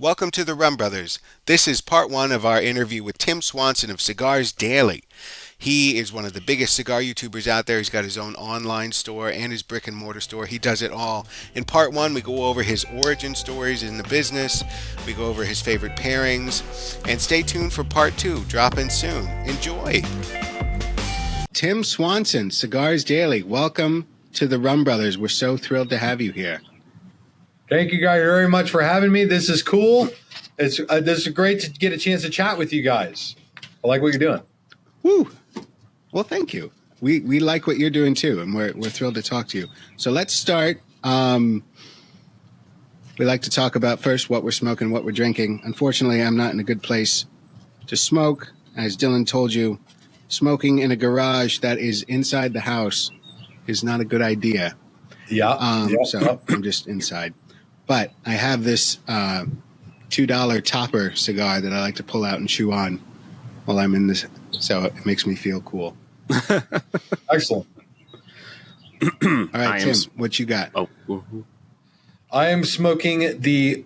Welcome to the Rum Brothers. This is part one of our interview with Tim Swanson of Cigars Daily. He is one of the biggest cigar YouTubers out there. He's got his own online store and his brick and mortar store. He does it all. In part one, we go over his origin stories in the business. We go over his favorite pairings. And stay tuned for part two, dropping soon. Enjoy. Tim Swanson, Cigars Daily. Welcome to the Rum Brothers. We're so thrilled to have you here. Thank you guys very much for having me. This is cool. This is great to get a chance to chat with you guys. I like what you're doing. Woo. Well, thank you. We like what you're doing too, and we're thrilled to talk to you. So let's start. We like to talk about first what we're smoking, what we're drinking. Unfortunately, I'm not in a good place to smoke. As Dylan told you, smoking in a garage that is inside the house is not a good idea. Yeah. So I'm just inside. But I have this $2 topper cigar that I like to pull out and chew on while I'm in this. So it makes me feel cool. Excellent. All right, Tim, what you got? I am smoking the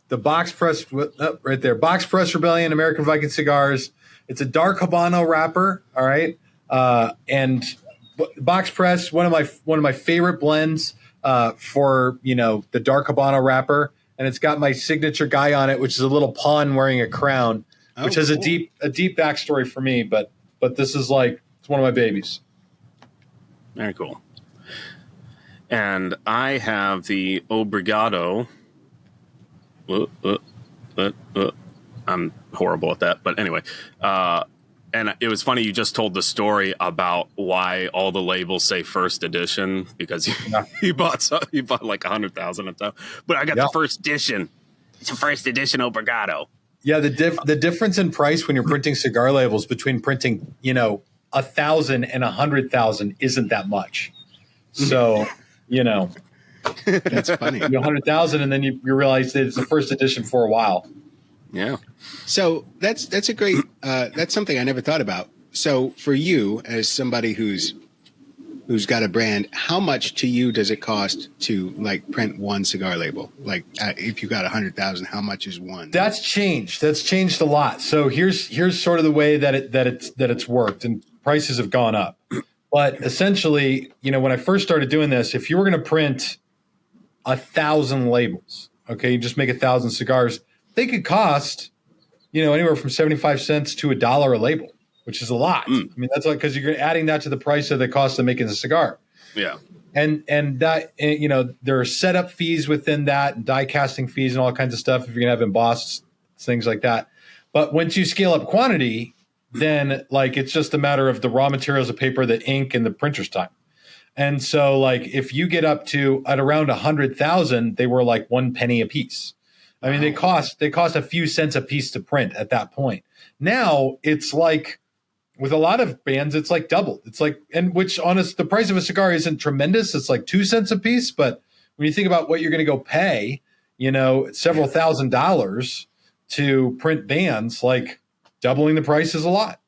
box press right there. Box Press Rebellion American Viking cigars. It's a dark Habano wrapper. All right, and box press, one of my favorite blends for the dark Habano wrapper, and it's got my signature guy on it, which is a little pawn wearing a crown, which has cool. a deep backstory for me. But this is it's one of my babies. Very cool. And I have the Obrigado. I'm horrible at that, but anyway. And it was funny you just told the story about why all the labels say first edition, because you bought like 100,000 of stuff. But I got the first edition. It's a first edition Obrigado. Yeah, the difference in price when you're printing cigar labels between printing 1,000 and 100,000 isn't that much. So that's funny. 100,000, and then you realize that it's the first edition for a while. Yeah. So that's a great that's something I never thought about. So for you, as somebody who's got a brand, how much to you does it cost to print one cigar label? If you got 100,000, how much is one? That's changed. That's changed a lot. So here's sort of the way that it's worked, and prices have gone up. But essentially, when I first started doing this, if you were going to print 1,000 labels, okay, you just make 1,000 cigars, they could cost, anywhere from 75 cents to $1 a label, which is a lot. I mean, that's because you're adding that to the price of the cost of making a cigar. Yeah. And that, there are setup fees within that and die casting fees and all kinds of stuff if you're going to have embossed things like that. But once you scale up quantity, then it's just a matter of the raw materials of paper, the ink, and the printer's time. And so if you get up to at around 100,000, they were 1 penny a piece. I mean, they cost a few cents a piece to print at that point. Now it's with a lot of bands, it's doubled. It's the price of a cigar isn't tremendous. It's 2 cents a piece. But when you think about what you're going to go pay, several $1,000s to print bands, doubling the price is a lot.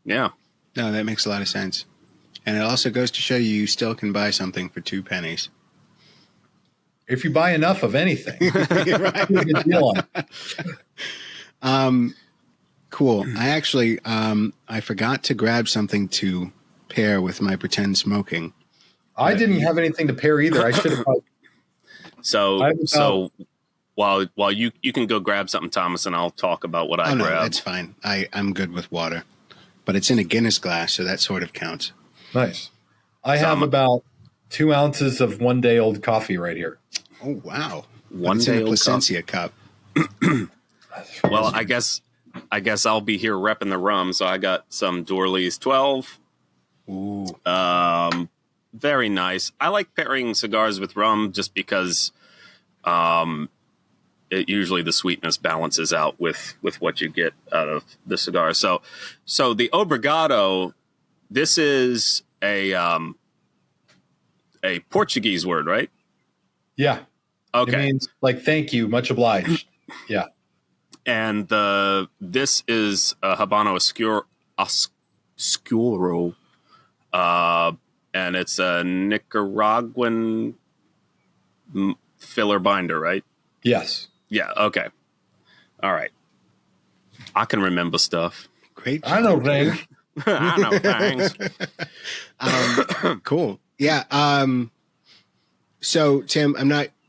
Yeah. No, that makes a lot of sense. And it also goes to show you still can buy something for 2 pennies. If you buy enough of anything, right. Good deal on. Cool. I actually, I forgot to grab something to pair with my pretend smoking. I didn't have anything to pair either. I should have. So while you can go grab something, Thomas, and I'll talk about what I grabbed. No, that's fine. I'm good with water, but it's in a Guinness glass, so that sort of counts. Nice. I have about 2 ounces of one-day-old coffee right here. Oh, wow. One day old Placencia cup. Well, I guess I'll be here repping the rum. So I got some Dorley's 12. Ooh. Very nice. I like pairing cigars with rum just because usually the sweetness balances out with what you get out of the cigar. So the Obrigado, this is a Portuguese word, right? Yeah. Okay. It means thank you, much obliged. Yeah. And this is a Habano Oscuro, and it's a Nicaraguan filler binder, right? Yes. Yeah. Okay. All right. I can remember stuff. Great. I know things. I know things. Cool. Yeah. So Tim,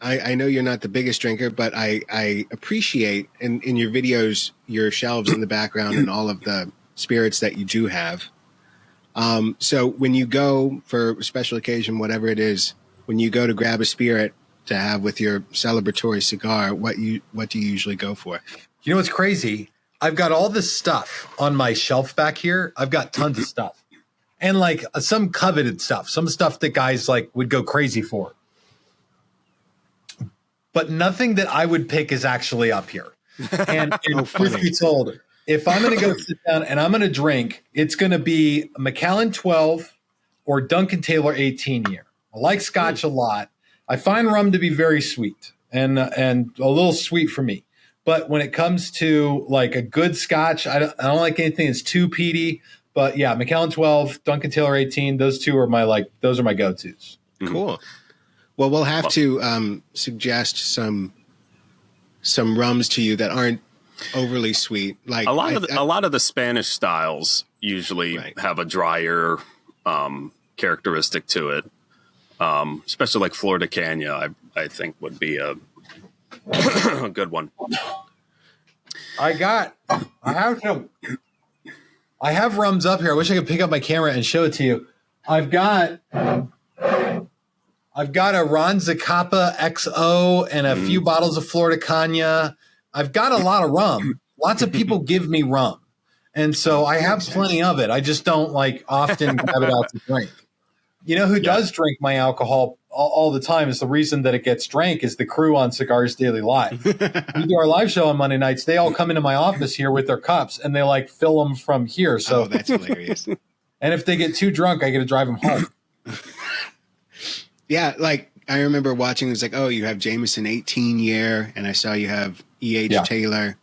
I know you're not the biggest drinker, but I appreciate in your videos, your shelves in the background and all of the spirits that you do have. So when you go for a special occasion, whatever it is, when you go to grab a spirit to have with your celebratory cigar, what do you usually go for? You know what's crazy? I've got all this stuff on my shelf back here. I've got tons of stuff. And like some coveted stuff, some stuff that guys like would go crazy for. But nothing that I would pick is actually up here. And truth be told, if I'm going to go sit down and I'm going to drink, it's going to be Macallan 12 or Duncan Taylor 18 year. I like Scotch a lot. I find rum to be very sweet and a little sweet for me. But when it comes to like a good Scotch, I don't like anything that's too peaty. But yeah, Macallan 12, Duncan Taylor 18, those two are my go-tos. Cool. Well, we'll have to suggest some rums to you that aren't overly sweet. Like a lot of the Spanish styles usually have a drier characteristic to it. Especially like Flor de Caña, I think would be a good one. I have rums up here. I wish I could pick up my camera and show it to you. I've got a Ron Zacapa XO and a few bottles of Flor de Caña. I've got a lot of rum. Lots of people give me rum. And so I have plenty of it. I just don't like often grab it out to drink. You know who does drink my alcohol all the time is the reason that it gets drank is the crew on Cigars Daily Live. We do our live show on Monday nights. They all come into my office here with their cups and they like fill them from here. So that's hilarious. And if they get too drunk, I get to drive them home. Yeah, like I remember watching. It was like, oh, you have Jameson 18 year, and I saw you have E.H. Taylor.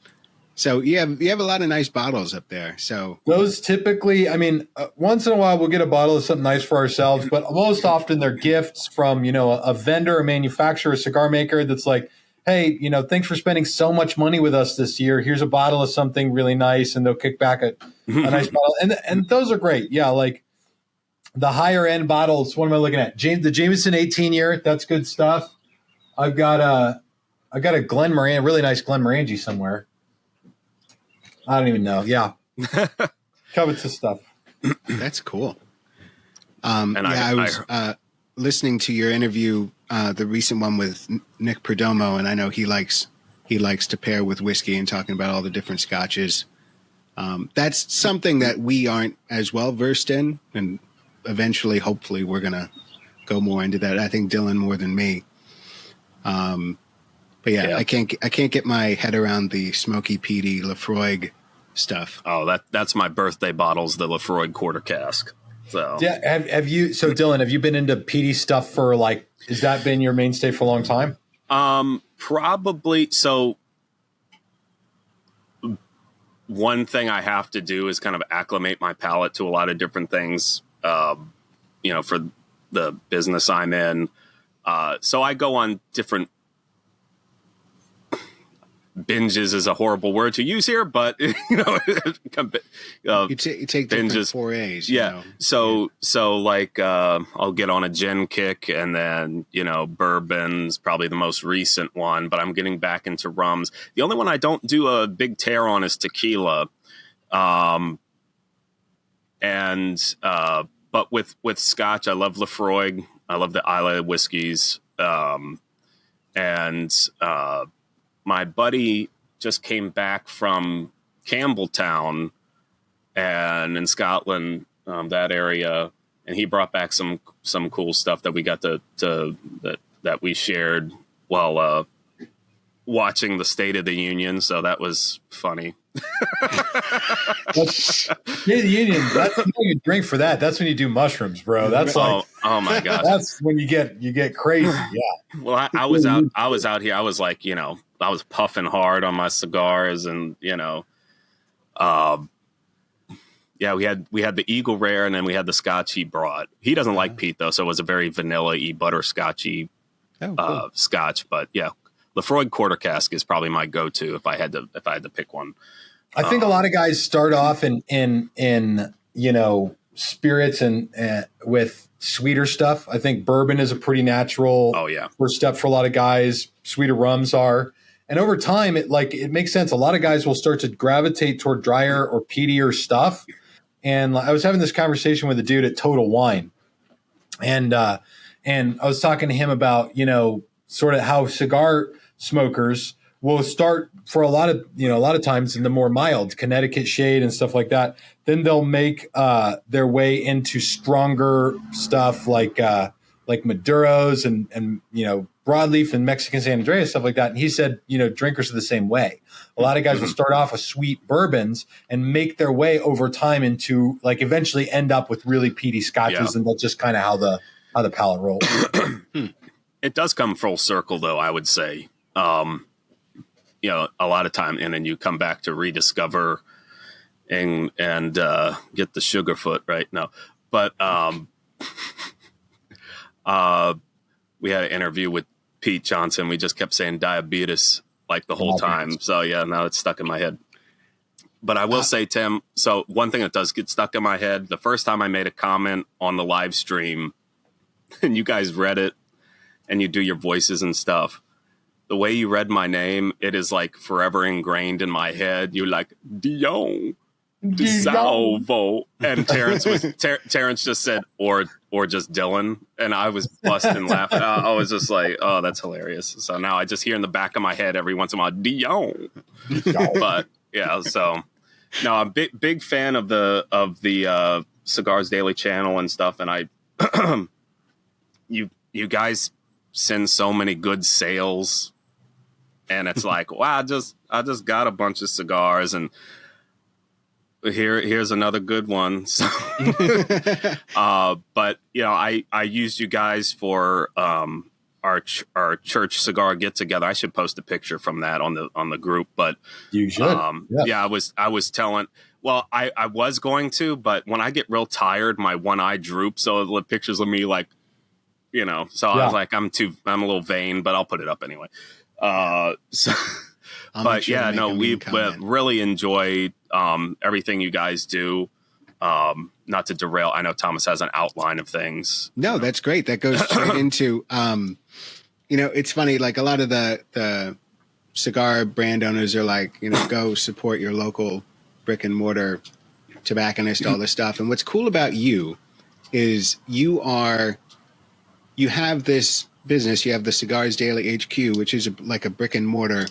So you have a lot of nice bottles up there. So those typically, I mean, once in a while we'll get a bottle of something nice for ourselves, but most often they're gifts from a vendor, a manufacturer, a cigar maker that's like, hey, thanks for spending so much money with us this year. Here's a bottle of something really nice, and they'll kick back a nice bottle, and those are great. Yeah, like. The higher end bottles, what am I looking at? The Jameson 18 year, that's good stuff. I've got a Glen Moran, really nice Glen Morangi somewhere. I don't even know. Yeah. Covetous stuff. That's cool. I was listening to your interview, the recent one with Nick Perdomo, and I know he likes to pair with whiskey and talking about all the different scotches. That's something that we aren't as well versed in, and eventually, hopefully, we're gonna go more into that. I think Dylan more than me. But yeah, I can't get my head around the smoky peaty Lafroig stuff. Oh, that's my birthday bottles, the Lafroig quarter cask. So yeah, have you? So Dylan, have you been into peaty stuff for like? Has that been your mainstay for a long time? Probably. So one thing I have to do is kind of acclimate my palate to a lot of different things. For the business I'm in. So I go on different binges is a horrible word to use here, but you take binges 4As. Yeah. So like, I'll get on a gin kick and then, bourbon's probably the most recent one, but I'm getting back into rums. The only one I don't do a big tear on is tequila. But with Scotch, I love Lafroig. I love the Islay whiskeys. My buddy just came back from Campbelltown and in Scotland, that area, and he brought back some cool stuff that we got that we shared while watching the State of the Union. So that was funny. State of the Union. That's when you drink for that. That's when you do mushrooms, bro. That's like, oh my gosh. That's when you get crazy. Yeah. Well, I was out here. I was like, I was puffing hard on my cigars, and we had the Eagle Rare, and then we had the Scotch he brought. He doesn't like peat though, so it was a very vanilla-y, butterscotchy cool. Scotch. But yeah, Lefroy Quarter Cask is probably my go-to if I had to pick one. I think a lot of guys start off in spirits and with sweeter stuff. I think bourbon is a pretty natural first step for a lot of guys. Sweeter rums are. And over time, it makes sense. A lot of guys will start to gravitate toward drier or peatier stuff. And I was having this conversation with a dude at Total Wine, and I was talking to him about sort of how cigar smokers will start for a lot of times in the more mild Connecticut shade and stuff like that. Then they'll make their way into stronger stuff like Maduros and broadleaf and Mexican San Andreas, stuff like that. And he said, drinkers are the same way. A lot of guys will start off with sweet bourbons and make their way over time into eventually end up with really peaty scotches, and that's just kind of how the palate rolls. It does come full circle, though, I would say. A lot of time, and then you come back to rediscover and get the Sugarfoot, right? No, but we had an interview with Pete Johnson. We just kept saying diabetes the whole time. So now it's stuck in my head. But I will say, Tim, so one thing that does get stuck in my head, the first time I made a comment on the live stream and you guys read it and you do your voices and stuff, the way you read my name, it is forever ingrained in my head. You're like, Dion DeSalvo. And Terrence just said, or just Dylan. And I was busting laughing. I was just like, oh, that's hilarious. So now I just hear in the back of my head every once in a while, Dion. But so no, I'm big fan of the Cigars Daily channel and stuff. And I, you guys send so many good sales, and it's like, wow, I just got a bunch of cigars, and here's another good one. So, but I used you guys for our church cigar get together. I should post a picture from that on the group, but you should. I was telling. Well, I was going to, but when I get real tired, my one eye droops. So the pictures of me so I was like, I'm a little vain, but I'll put it up anyway. We really enjoy everything you guys do. Not to derail, I know Thomas has an outline of things. No, that's great. That goes straight into, it's funny, a lot of the cigar brand owners are like, go support your local brick and mortar tobacconist, all this stuff. And what's cool about you is you have this business, you have the Cigars Daily HQ, which is like a brick and mortar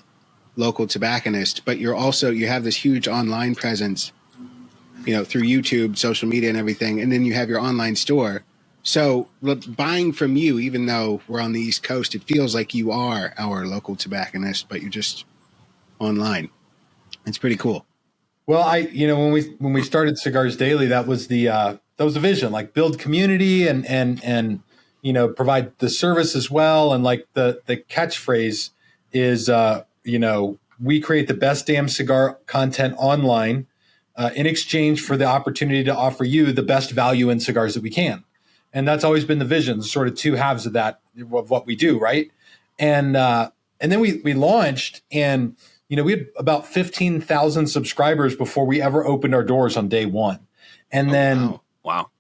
local tobacconist, but you have this huge online presence, through YouTube, social media and everything. And then you have your online store. So buying from you, even though we're on the East Coast, it feels like you are our local tobacconist, but you're just online. It's pretty cool. Well, when we started Cigars Daily, that was the vision, build community and provide the service as well. And the catchphrase is, we create the best damn cigar content online in exchange for the opportunity to offer you the best value in cigars that we can. And that's always been the vision, sort of two halves of that, of what we do. Right. And then we launched, and, we had about 15,000 subscribers before we ever opened our doors on day one. And then, wow.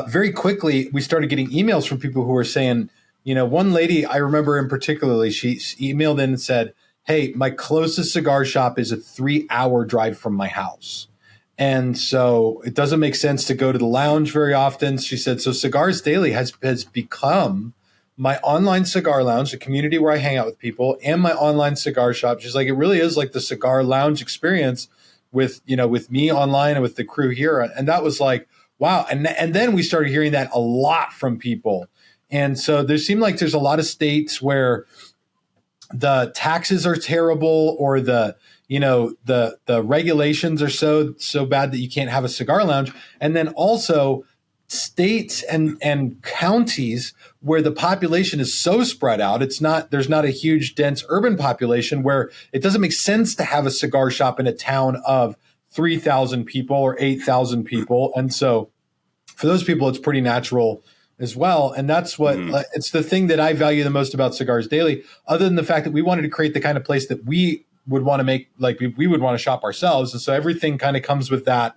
Very quickly, we started getting emails from people who were saying, one lady I remember in particularly, she emailed in and said, hey, my closest cigar shop is a 3-hour drive from my house. And so it doesn't make sense to go to the lounge very often. She said, so Cigars Daily has become my online cigar lounge, the community where I hang out with people, and my online cigar shop. She's like, it really is like the cigar lounge experience with me online and with the crew here. And that was like, wow. And then we started hearing that a lot from people. And so there seemed like there's a lot of states where the taxes are terrible, or the regulations are so bad that you can't have a cigar lounge. And then also states and counties where the population is so spread out, there's not a huge dense urban population where it doesn't make sense to have a cigar shop in a town of 3,000 people or 8,000 people. And so for those people, it's pretty natural as well. And that's what it's the thing that I value the most about Cigars Daily, other than the fact that we wanted to create the kind of place that we would want to make, like we would want to shop ourselves. And so everything kind of comes with that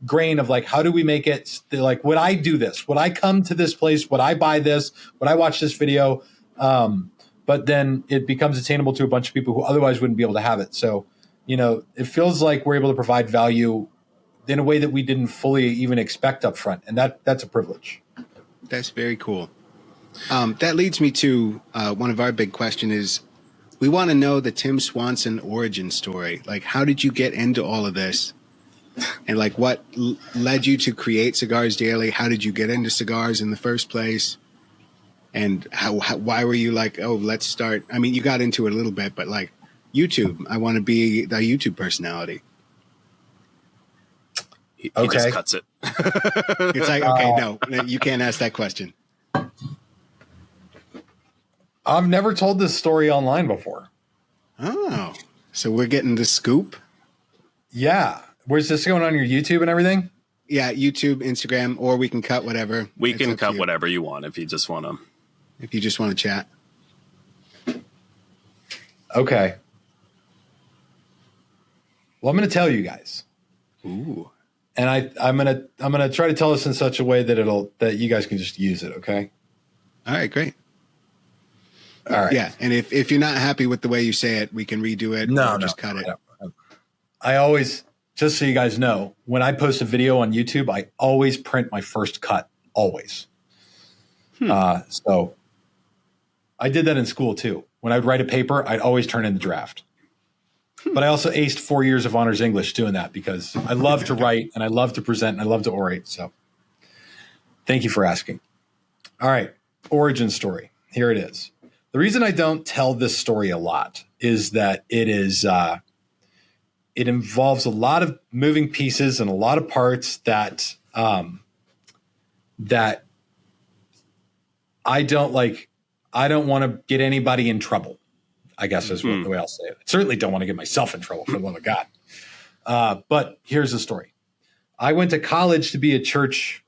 grain of like, how do we make it like, would I do this? Would I come to this place? Would I buy this? Would I watch this video? But then it becomes attainable to a bunch of people who otherwise wouldn't be able to have it. So, it feels like we're able to provide value in a way that we didn't fully even expect up front. And that's a privilege. That's very cool. That leads me to one of our big questions is we want to know the Tim Swanson origin story. Like, how did you get into all of this? And like, what led you to create Cigars Daily? How did you get into cigars in the first place? And why were you like, oh, let's start? I mean, you got into it a little bit, but like YouTube, I want to be the YouTube personality. He just cuts it. It's like, okay, no, you can't ask that question. I've never told this story online before. Oh, so we're getting the scoop? Yeah. Where's this going on your YouTube and everything? Yeah, YouTube, Instagram, or we can cut whatever. We can cut whatever you want if you just want to. If you just want to chat. Okay. Well, I'm going to tell you guys. Ooh. And I'm gonna try to tell this in such a way that you guys can just use it. Okay. All right, great. All right. Yeah, and if you're not happy with the way you say it, we can redo it. No, just cut it. I always, just so you guys know, when I post a video on YouTube, I always print my first cut. Always. So I did that in school too. When I'd write a paper, I'd always turn in the draft. But I also aced 4 years of honors English doing that because I love to write and I love to present and I love to orate. So thank you for asking. All right. Origin story. Here it is. The reason I don't tell this story a lot is that it involves a lot of moving pieces and a lot of parts that that I don't like. I don't want to get anybody in trouble, I guess is the way I'll say it. I certainly don't want to get myself in trouble, for the love of God. But here's the story. I went to college to be a church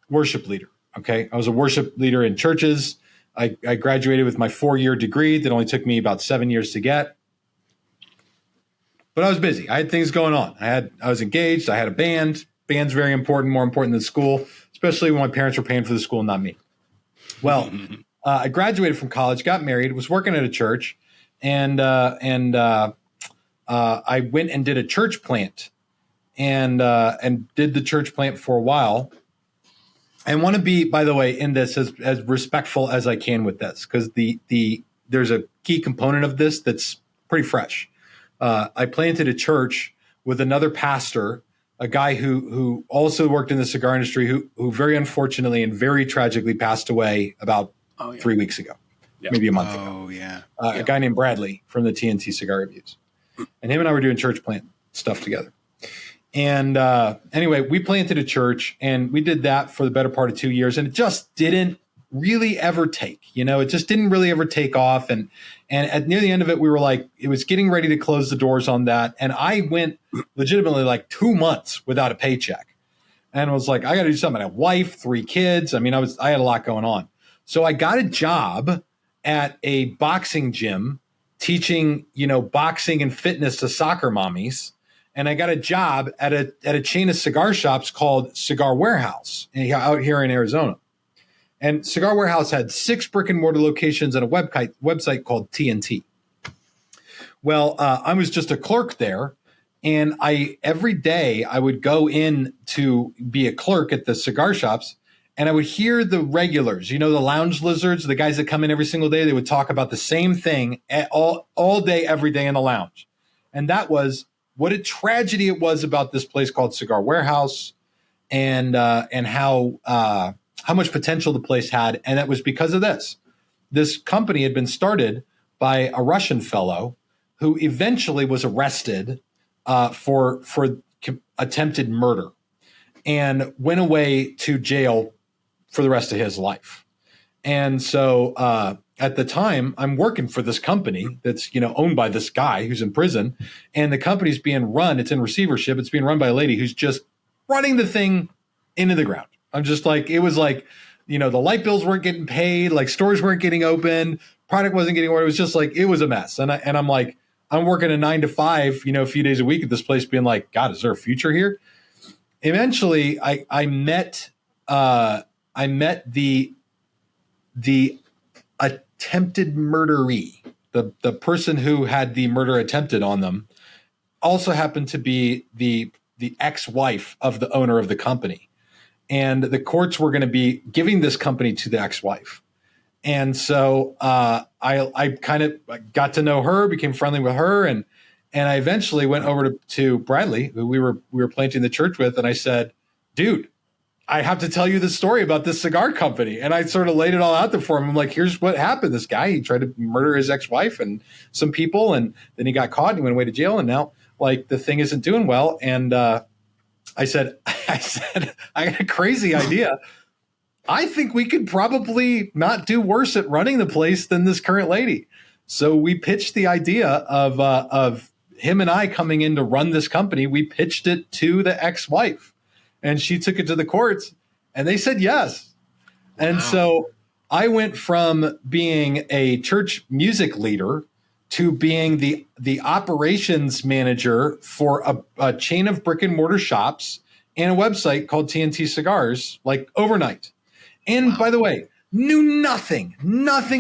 worship leader. Okay. I was a worship leader in churches. I graduated with my 4-year degree that only took me about 7 years to get. But I was busy. I had things going on. I was engaged. I had a band. Band's very important, more important than school, especially when my parents were paying for the school and not me. Well, I graduated from college, got married, was working at a church, and I went and did a church plant and did the church plant for a while. I want to be, by the way, in this as respectful as I can with this, because there's a key component of this that's pretty fresh. I planted a church with another pastor, a guy who also worked in the cigar industry, who very unfortunately and very tragically passed away about 3 weeks ago, maybe a month ago. Oh, yeah. A guy named Bradley from the TNT Cigar Reviews. And him and I were doing church plant stuff together. And anyway, we planted a church and we did that for the better part of 2 years. And it just didn't really ever take, it just didn't really ever take off. And at near the end of it, we were like, it was getting ready to close the doors on that. And I went legitimately like 2 months without a paycheck. And I was like, I got to do something. I had a wife, 3 kids. I mean, I had a lot going on. So I got a job at a boxing gym teaching, boxing and fitness to soccer mommies. And I got a job at a chain of cigar shops called Cigar Warehouse out here in Arizona. And Cigar Warehouse had 6 brick and mortar locations and a website called TNT. Well, I was just a clerk there. And every day I would go in to be a clerk at the cigar shops. And I would hear the regulars, the lounge lizards, the guys that come in every single day. They would talk about the same thing all day, every day in the lounge. And that was what a tragedy it was about this place called Cigar Warehouse and how much potential the place had. And that was because of this. This company had been started by a Russian fellow who eventually was arrested for attempted murder and went away to jail for the rest of his life. And so at the time, I'm working for this company that's owned by this guy who's in prison, and the company's being run. It's in receivership. It's being run by a lady who's just running the thing into the ground. I'm just like, it was like the light bills weren't getting paid, like stores weren't getting open, product wasn't getting ordered. It was just like, it was a mess. And I'm like, I'm working a 9 to 5, a few days a week at this place, being like, God, is there a future here? Eventually I met the attempted murderee. The person who had the murder attempted on them also happened to be the ex-wife of the owner of the company. And the courts were going to be giving this company to the ex-wife. And so I kind of got to know her, became friendly with her, and I eventually went over to Bradley, who we were planting the church with, and I said, dude, I have to tell you the story about this cigar company. And I sort of laid it all out there for him. I'm like, here's what happened. This guy, he tried to murder his ex-wife and some people, and then he got caught and he went away to jail, and now like the thing isn't doing well. And I said, I got a crazy idea. I think we could probably not do worse at running the place than this current lady. So we pitched the idea of him and I coming in to run this company. We pitched it to the ex-wife, and she took it to the courts, and they said yes. Wow. And so I went from being a church music leader to being the operations manager for a chain of brick and mortar shops and a website called TNT Cigars, like overnight. And by the way, knew nothing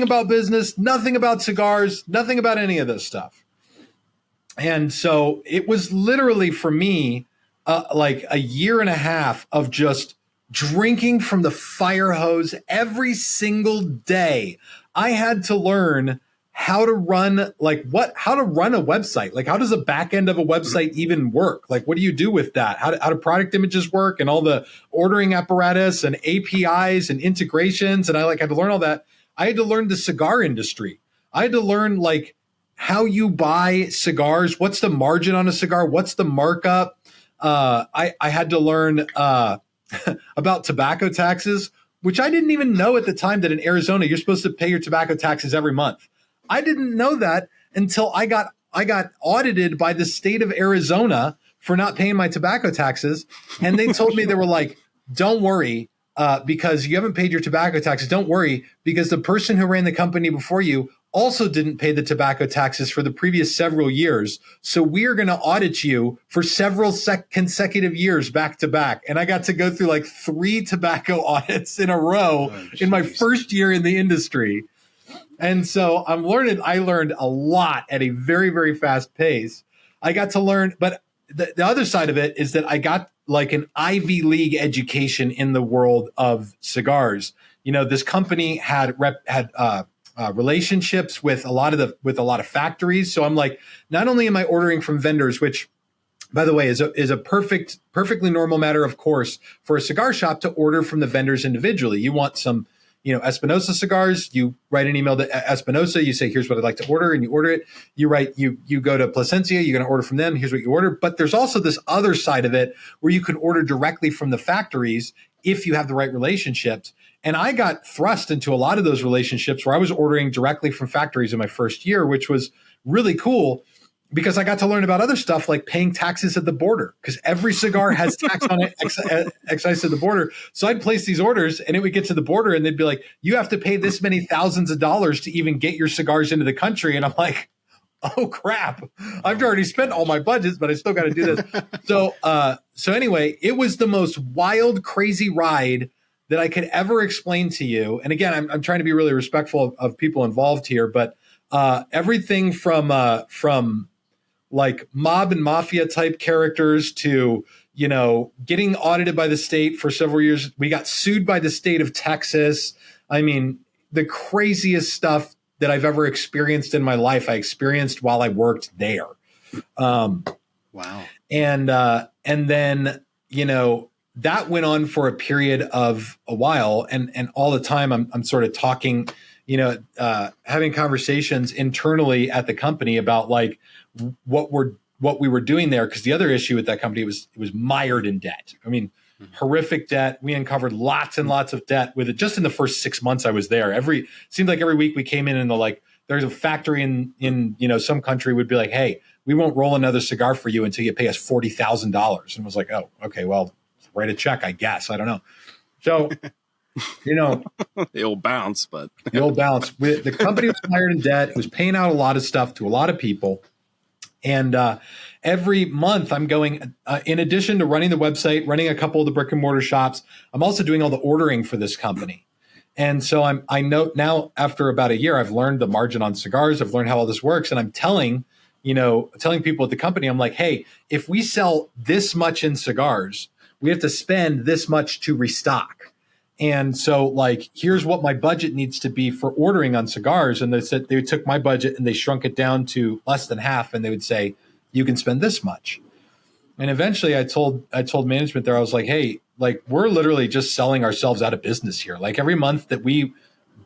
about business, nothing about cigars, nothing about any of this stuff. And so it was literally for me, like a year and a half of just drinking from the fire hose every single day. I had to learn how to run how to run a website. Like, how does the back end of a website even work? Like, what do you do with that? How do product images work, and all the ordering apparatus and APIs and integrations? And I had to learn all that. I had to learn the cigar industry. I had to learn like how you buy cigars. What's the margin on a cigar? What's the markup? I had to learn about tobacco taxes, which I didn't even know at the time, that in Arizona, you're supposed to pay your tobacco taxes every month. I didn't know that until I got audited by the state of Arizona for not paying my tobacco taxes. And they told me, they were like, don't worry, because you haven't paid your tobacco taxes. Don't worry, because the person who ran the company before you also didn't pay the tobacco taxes for the previous several years. So we are going to audit you for several consecutive years back to back. And I got to go through like 3 tobacco audits in a row in my first year in the industry. And so I learned a lot at a very, very fast pace. I got to learn, but the other side of it is that I got like an Ivy League education in the world of cigars. This company had relationships with a lot of factories. So I'm like, not only am I ordering from vendors, which, by the way, is a perfectly normal matter, of course, for a cigar shop to order from the vendors individually. You want some, Espinosa cigars, you write an email to Espinosa, you say, here's what I'd like to order, and you order it. You go to Plasencia, you're going to order from them, here's what you order. But there's also this other side of it where you can order directly from the factories if you have the right relationships. And I got thrust into a lot of those relationships where I was ordering directly from factories in my first year, which was really cool, because I got to learn about other stuff like paying taxes at the border, because every cigar has tax on it, excise at the border. So I'd place these orders, and it would get to the border, and they'd be like, you have to pay this many thousands of dollars to even get your cigars into the country. And I'm like, oh crap, I've already spent all my budgets, but I still got to do this. So anyway, it was the most wild, crazy ride that I could ever explain to you. And again, I'm trying to be really respectful of people involved here, but everything from like mob and mafia type characters to, getting audited by the state for several years. We got sued by the state of Texas. I mean, the craziest stuff that I've ever experienced in my life, I experienced while I worked there. Wow. And then, that went on for a period of a while. And all the time I'm sort of talking, having conversations internally at the company about like what we were doing there. Because the other issue with that company was it was mired in debt. I mean, horrific debt. We uncovered lots and lots of debt with it just in the first 6 months I was there. Seemed like every week we came in and there's a factory in some country would be like, hey, we won't roll another cigar for you until you pay us $40,000. And I was like, oh, okay, well, write a check, I guess. I don't know. So You know, The old bounce, but the old balance. The company was mired in debt. It was paying out a lot of stuff to a lot of people. And every month I'm going, in addition to running the website, running a couple of the brick and mortar shops, I'm also doing all the ordering for this company. And so I know now after about a year, I've learned the margin on cigars. I've learned how all this works. And I'm telling people at the company, I'm like, hey, if we sell this much in cigars, we have to spend this much to restock. And so, like, here's what my budget needs to be for ordering on cigars. And they said they took my budget and they shrunk it down to less than half. And they would say, you can spend this much. And eventually I told management there, I was like, hey, like, we're literally just selling ourselves out of business here. Like, every month that we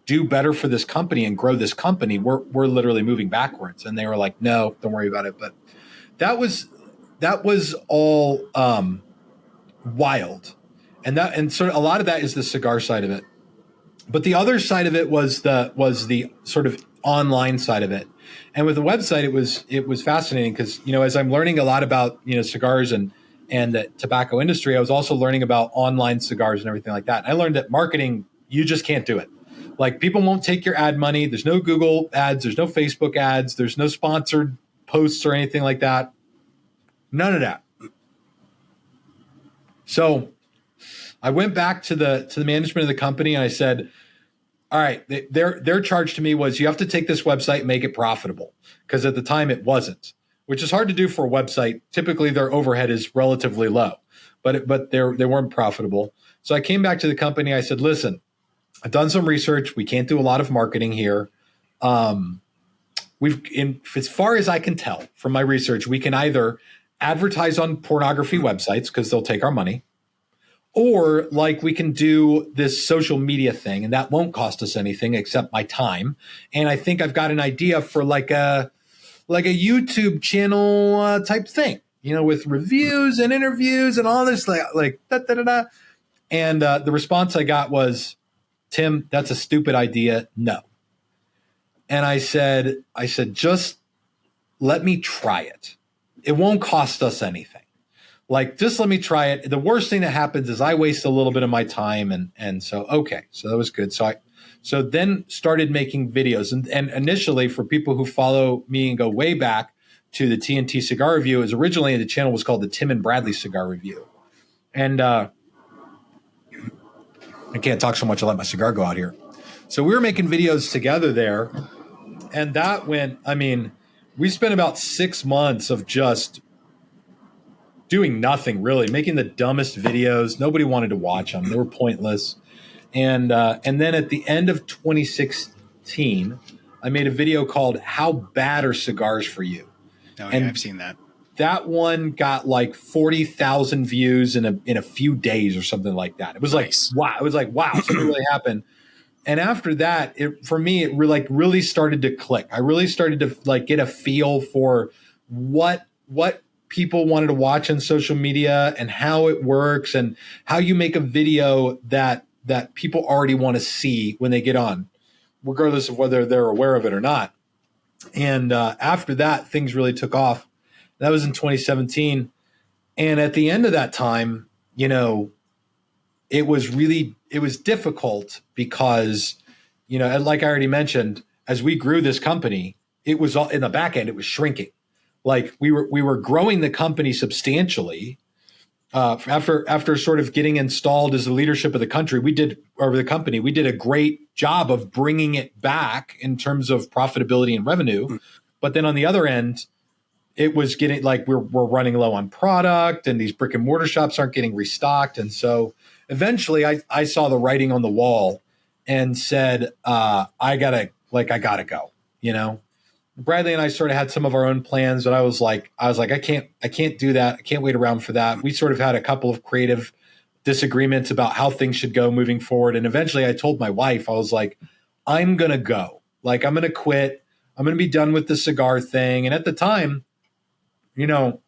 do better for this company and grow this company, we're literally moving backwards. And they were like, no, don't worry about it. But that was all wild. And sort of a lot of that is the cigar side of it. But the other side of it was the sort of online side of it. And with the website, it was fascinating because, as I'm learning a lot about, cigars and the tobacco industry, I was also learning about online cigars and everything like that. And I learned that marketing, you just can't do it. Like, people won't take your ad money. There's no Google ads. There's no Facebook ads. There's no sponsored posts or anything like that. None of that. So I went back to the management of the company and I said, all right, their charge to me was, you have to take this website and make it profitable, because at the time it wasn't, which is hard to do for a website. Typically their overhead is relatively low, but they weren't profitable. So I came back to the company. I said, listen, I've done some research. We can't do a lot of marketing here. As far as I can tell from my research, we can either advertise on pornography websites because they'll take our money, or like we can do this social media thing, and that won't cost us anything except my time. And I think I've got an idea for like a YouTube channel type thing, with reviews and interviews and all this like da da da da. And the response I got was, Tim, that's a stupid idea. No. And I said, just let me try it. It won't cost us anything. Like, just let me try it. The worst thing that happens is I waste a little bit of my time. And so, okay. So that was good. So then started making videos. And initially, for people who follow me and go way back to the TNT Cigar Review, is originally the channel was called the Tim and Bradley Cigar Review. And I can't talk so much. I'll let my cigar go out here. So we were making videos together there. And that went, we spent about 6 months of just doing nothing, really, making the dumbest videos. Nobody wanted to watch them. They were pointless. And then at the end of 2016, I made a video called "How Bad Are Cigars for You?" Oh, and yeah, I've seen that. That one got like 40,000 views in a few days or something like that. It was Nice. like, wow. It was like, wow, something really happened. And after that, it really started to click. I really started to like get a feel for what people wanted to watch on social media and how it works and how you make a video that people already want to see when they get on, regardless of whether they're aware of it or not. And after that, things really took off. That was in 2017. And at the end of that time, it was difficult because, like I already mentioned, as we grew this company, it was all in the back end, it was shrinking. Like we were growing the company substantially. After sort of getting installed as the leadership of the company, we did a great job of bringing it back in terms of profitability and revenue. But then on the other end, it was getting like we're running low on product, and these brick and mortar shops aren't getting restocked. And so eventually I saw the writing on the wall and said, I gotta go, Bradley and I sort of had some of our own plans, but I was like, I can't do that. I can't wait around for that. We sort of had a couple of creative disagreements about how things should go moving forward. And eventually I told my wife, I was like, I'm going to go. Like, I'm going to quit. I'm going to be done with the cigar thing. And at the time, the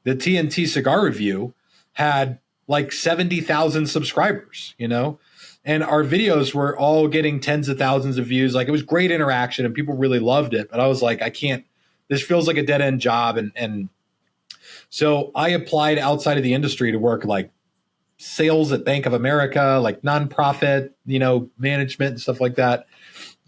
TNT Cigar Review had like 70,000 subscribers, and our videos were all getting tens of thousands of views. Like, it was great interaction and people really loved it. But I was like, this feels like a dead end job. And so I applied outside of the industry to work like sales at Bank of America, like nonprofit, management and stuff like that.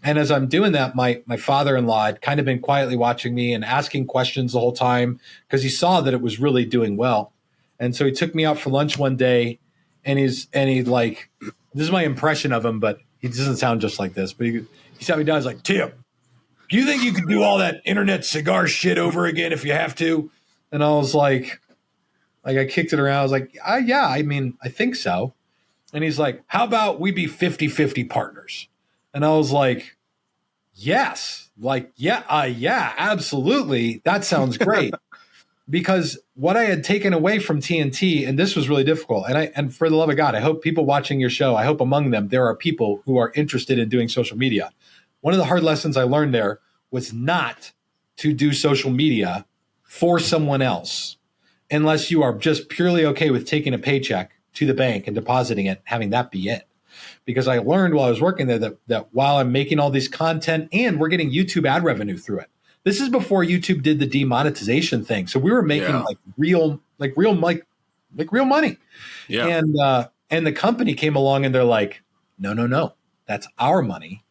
And as I'm doing that, my father-in-law had kind of been quietly watching me and asking questions the whole time because he saw that it was really doing well. And so he took me out for lunch one day, and he like, this is my impression of him, but he doesn't sound just like this. But he sat me down. He's like, Tim, do you think you could do all that internet cigar shit over again if you have to? And I was like I kicked it around. I was like, yeah, I mean, I think so. And he's like, how about we be 50-50 partners? And I was like, yes, yeah, absolutely. That sounds great. Because what I had taken away from TNT, and this was really difficult, and for the love of God, I hope people watching your show, I hope among them there are people who are interested in doing social media. One of the hard lessons I learned there was not to do social media for someone else unless you are just purely okay with taking a paycheck to the bank and depositing it, having that be it. Because I learned while I was working there that while I'm making all this content and we're getting YouTube ad revenue through it. This is before YouTube did the demonetization thing. So we were making real money. Yeah. And the company came along and they're like, no, that's our money.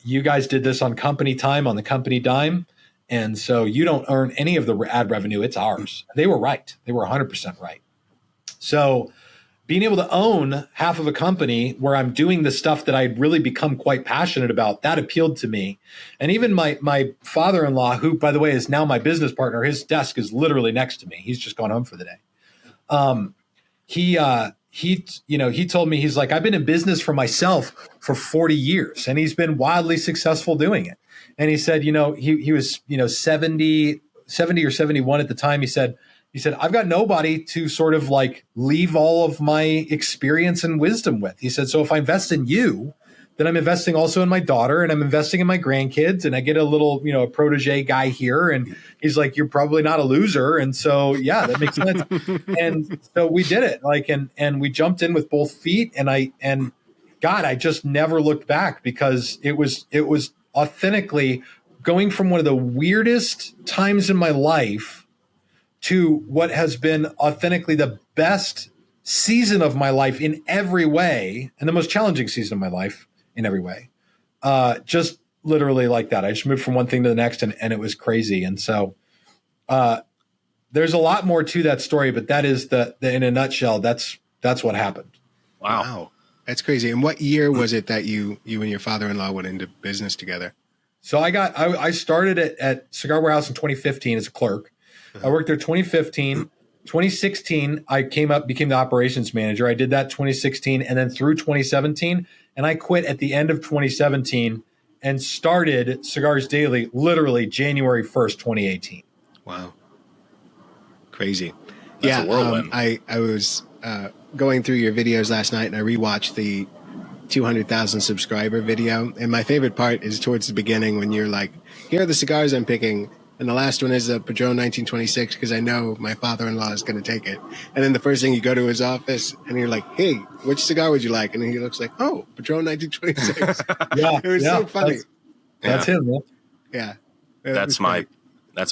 You guys did this on company time, on the company dime. And so you don't earn any of the ad revenue. It's ours. They were right. They were 100% right. So being able to own half of a company where I'm doing the stuff that I'd really become quite passionate about, that appealed to me. And even my father-in-law, who, by the way, is now my business partner, his desk is literally next to me. He's just gone home for the day. He told me, he's like, I've been in business for myself for 40 years, and he's been wildly successful doing it. And he said, he was, 70 or 71 at the time. He said, I've got nobody to sort of like leave all of my experience and wisdom with. He said, so if I invest in you, then I'm investing also in my daughter, and I'm investing in my grandkids, and I get a little, a protege guy here. And he's like, you're probably not a loser. And so, yeah, that makes sense. And so we did it, and we jumped in with both feet, and God, I just never looked back, because it was authentically going from one of the weirdest times in my life to what has been authentically the best season of my life in every way, and the most challenging season of my life in every way. Just literally like that. I just moved from one thing to the next, and it was crazy. And so there's a lot more to that story, but that is the in a nutshell, that's what happened. Wow. That's crazy. And what year was it that you and your father-in-law went into business together? So I started at Cigar Warehouse in 2015 as a clerk. I worked there 2015. 2016, I became the operations manager. I did that 2016 and then through 2017. And I quit at the end of 2017 and started Cigars Daily literally January 1st, 2018. Wow. Crazy. That's a whirlwind. I was going through your videos last night, and I rewatched the 200,000 subscriber video. And my favorite part is towards the beginning when you're like, here are the cigars I'm picking. And the last one is a Padron 1926 because I know my father-in-law is going to take it. And then the first thing, you go to his office and you're like, hey, which cigar would you like? And he looks like, oh, Padron 1926. Yeah, it was so funny. That's him, man. Yeah. That's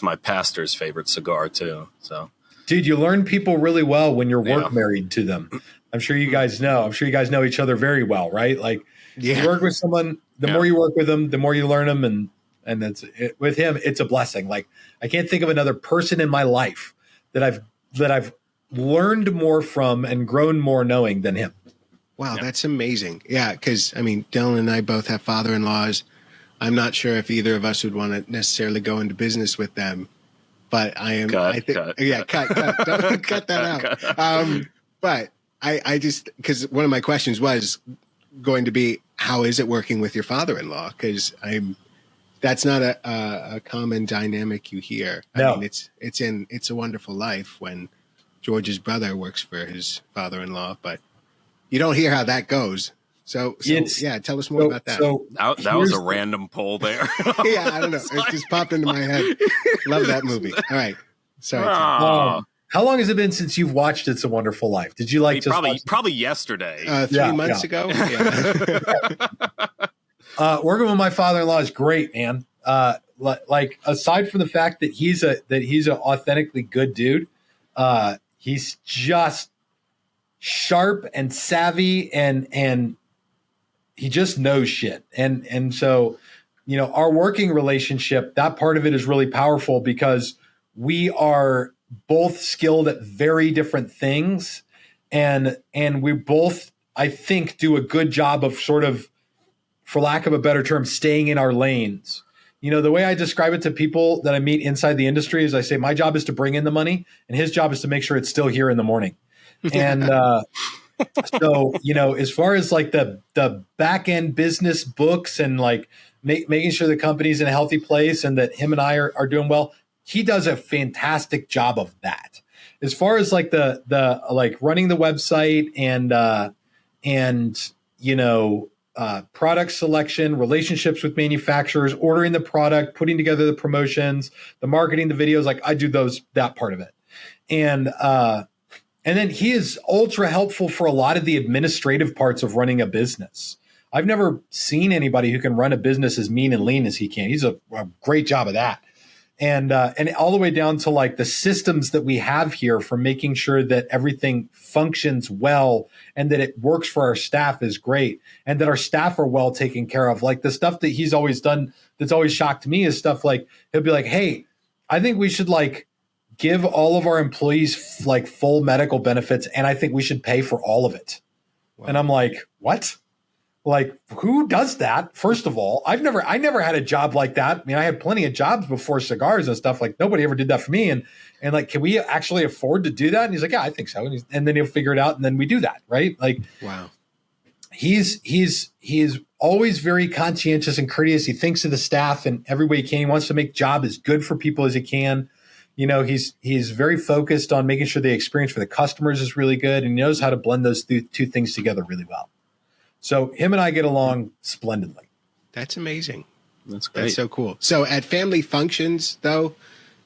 my pastor's favorite cigar too. So, dude, you learn people really well when you're work married to them. I'm sure you guys know. I'm sure you guys know each other very well, right? Like, you work with someone, the more you work with them, the more you learn them, and that's it. With him, it's a blessing. Like, I can't think of another person in my life that I've learned more from and grown more knowing than him. Wow, that's amazing. Yeah, because I mean, Dylan and I both have father-in-laws. I'm not sure if either of us would want to necessarily go into business with them, but I am. Cut. Don't cut that out. But I just, because one of my questions was going to be, how is it working with your father-in-law? Because that's not a common dynamic you hear. No. I mean, it's a Wonderful Life when George's brother works for his father-in-law, but you don't hear how that goes. So yeah, tell us more about that. That was a random poll there. Yeah, I don't know. It just popped into my head. Love that movie. All right. Sorry. How long has it been since you've watched It's a Wonderful Life? Did you probably yesterday? 3 months ago. Yeah. Working with my father-in-law is great, man. Like, aside from the fact that he's an authentically good dude, he's just sharp and savvy, and he just knows shit. And so, our working relationship, that part of it is really powerful because we are both skilled at very different things, and we both, I think, do a good job of sort of, for lack of a better term, staying in our lanes. The way I describe it to people that I meet inside the industry is I say my job is to bring in the money, and his job is to make sure it's still here in the morning. And so, as far as like the back end business books and like making sure the company's in a healthy place and that him and I are doing well, he does a fantastic job of that. As far as like the like running the website and product selection, relationships with manufacturers, ordering the product, putting together the promotions, the marketing, the videos, like I do that part of it. And then he is ultra helpful for a lot of the administrative parts of running a business. I've never seen anybody who can run a business as mean and lean as he can. He's a great job of that. And all the way down to like the systems that we have here for making sure that everything functions well and that it works for our staff is great, and that our staff are well taken care of. Like the stuff that he's always done that's always shocked me is stuff like he'll be like, hey, I think we should like give all of our employees like full medical benefits, and I think we should pay for all of it. Wow. And I'm like, what? Like, who does that? First of all, I never had a job like that. I mean, I had plenty of jobs before cigars and stuff. Like, nobody ever did that for me. And like, can we actually afford to do that? And he's like, yeah, I think so. And then he'll figure it out, and then we do that, right? Like, wow. He's always very conscientious and courteous. He thinks of the staff in every way he can. He wants to make job as good for people as he can. He's very focused on making sure the experience for the customers is really good, and he knows how to blend those two things together really well. So him and I get along splendidly. That's amazing. That's great. That's so cool. So at family functions, though,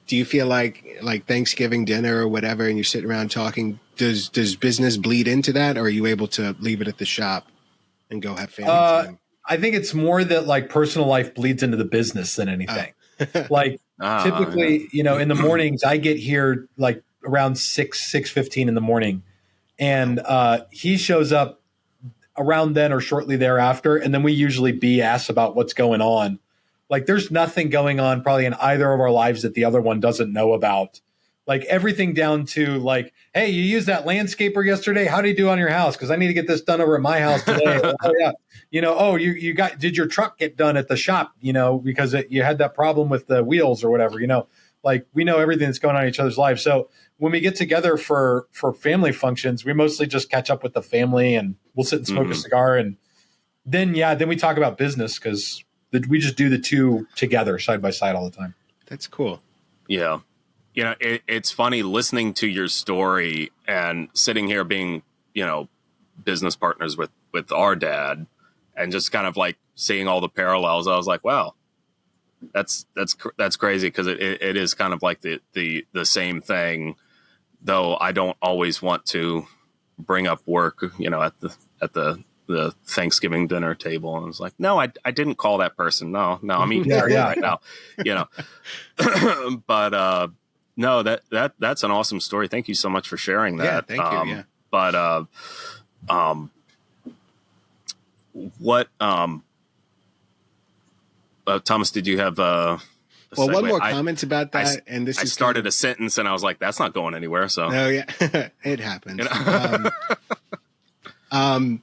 do you feel like Thanksgiving dinner or whatever, and you're sitting around talking, does business bleed into that, or are you able to leave it at the shop and go have family time? I think it's more that like personal life bleeds into the business than anything. Like typically, in the mornings I get here like around 6:15 in the morning, and he shows up around then or shortly thereafter, and then we usually BS about what's going on. Like there's nothing going on probably in either of our lives that the other one doesn't know about. Like everything down to like, hey, you used that landscaper yesterday. How do you do on your house? Because I need to get this done over at my house today. Oh yeah, did your truck get done at the shop? Because you had that problem with the wheels or whatever. Like we know everything that's going on in each other's lives. So when we get together for family functions, we mostly just catch up with the family, and we'll sit and smoke a cigar, and then we talk about business because we just do the two together side by side all the time. That's cool. Yeah. It's funny listening to your story and sitting here being, business partners with our dad, and just kind of like seeing all the parallels. I was like, wow, that's crazy, because it is kind of like the same thing, though I don't always want to bring up work, at the Thanksgiving dinner table. And it's like, no, I didn't call that person. No, I'm eating right now, but, no, that's an awesome story. Thank you so much for sharing that. Yeah, thank you. Yeah. But what Thomas, did you have well, one more comment about that, and this I started a sentence and I was like, that's not going anywhere. So oh yeah, it happens. I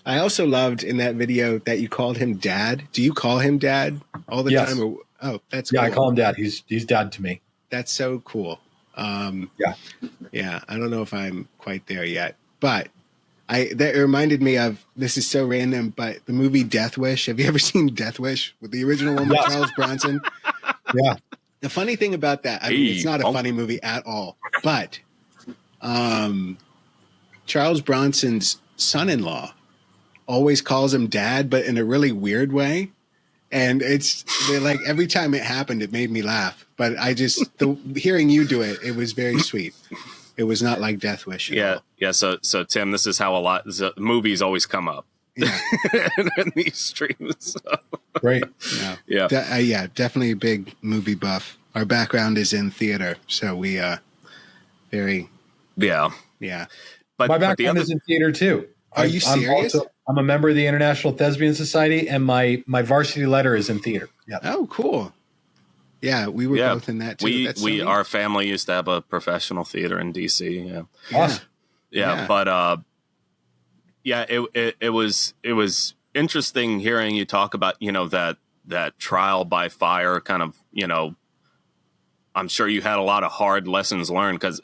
also loved in that video that you called him Dad. Do you call him Dad all the time? Or, that's cool. I call him Dad. He's Dad to me. That's so cool. Yeah. I don't know if I'm quite there yet, but that reminded me of, this is so random, but the movie Death Wish. Have you ever seen Death Wish with the original one with Charles Bronson? Yeah. The funny thing about that, I mean, it's not a funny movie at all, but Charles Bronson's son-in-law always calls him Dad, but in a really weird way. And they're like, every time it happened, it made me laugh. But hearing you do it, it was very sweet. It was not like Death Wish. Yeah. So Tim, this is how a lot of movies always come up. Yeah. in these streams. So. Great. Yeah. Definitely a big movie buff. Our background is in theater, so we very. Yeah. Yeah. My but the background other is in theater too. Are you serious? I'm a member of the International Thespian Society, and my varsity letter is in theater. Yeah. Oh, cool. Yeah, we were both in that too. That's so neat. Our family used to have a professional theater in DC. Yeah. Awesome. Yeah. But it was interesting hearing you talk about, that trial by fire kind of, I'm sure you had a lot of hard lessons learned because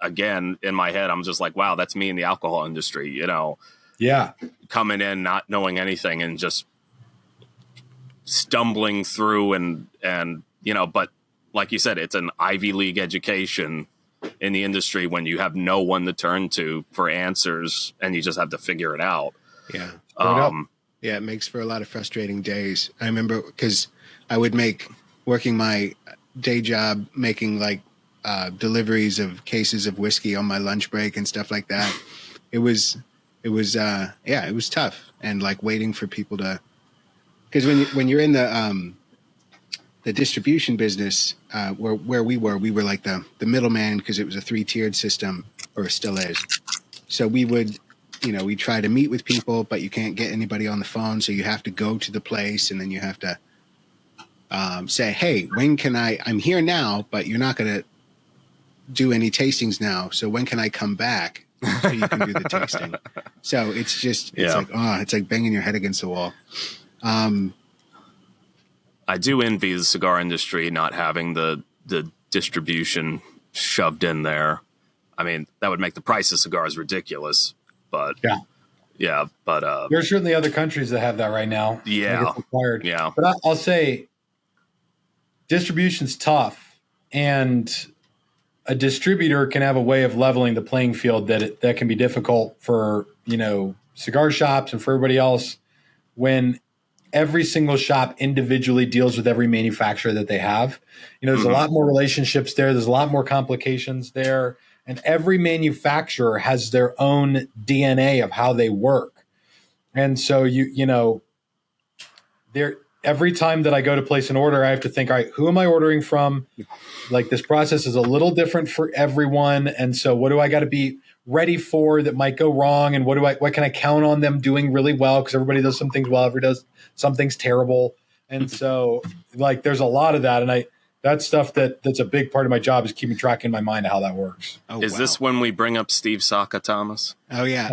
again, in my head, I'm just like, wow, that's me in the alcohol industry, Yeah. coming in, not knowing anything and just stumbling through and but like you said, it's an Ivy League education in the industry when you have no one to turn to for answers and you just have to figure it out. Yeah. Yeah, it makes for a lot of frustrating days. I remember because I would working my day job, making like deliveries of cases of whiskey on my lunch break and stuff like that. It was tough. And like waiting for people to, because when you're in the distribution business, where we were like the middleman because it was a 3-tiered system, or still is. So we would, we try to meet with people, but you can't get anybody on the phone. So you have to go to the place and then you have to say, hey, when can I'm here now, but you're not going to do any tastings now. So when can I come back so you can do the tasting? So it's like banging your head against the wall. I do envy the cigar industry not having the distribution shoved in there. I mean, that would make the price of cigars ridiculous, but there's certainly other countries that have that right now. Yeah. Required. Yeah. But I'll say distribution's tough, and a distributor can have a way of leveling the playing field that can be difficult for, cigar shops and for everybody else when every single shop individually deals with every manufacturer that they have. There's a lot more relationships there. There's a lot more complications there. And every manufacturer has their own DNA of how they work. And so, every time that I go to place an order, I have to think, all right, who am I ordering from? Like, this process is a little different for everyone. And so what do I got to be ready for that might go wrong? And what can I count on them doing really well? Because everybody does some things well, everybody does some things terrible. And so like, there's a lot of that. And that's stuff that's a big part of my job, is keeping track in my mind of how that works. Oh, is this when we bring up Steve Saka, Thomas? Oh yeah.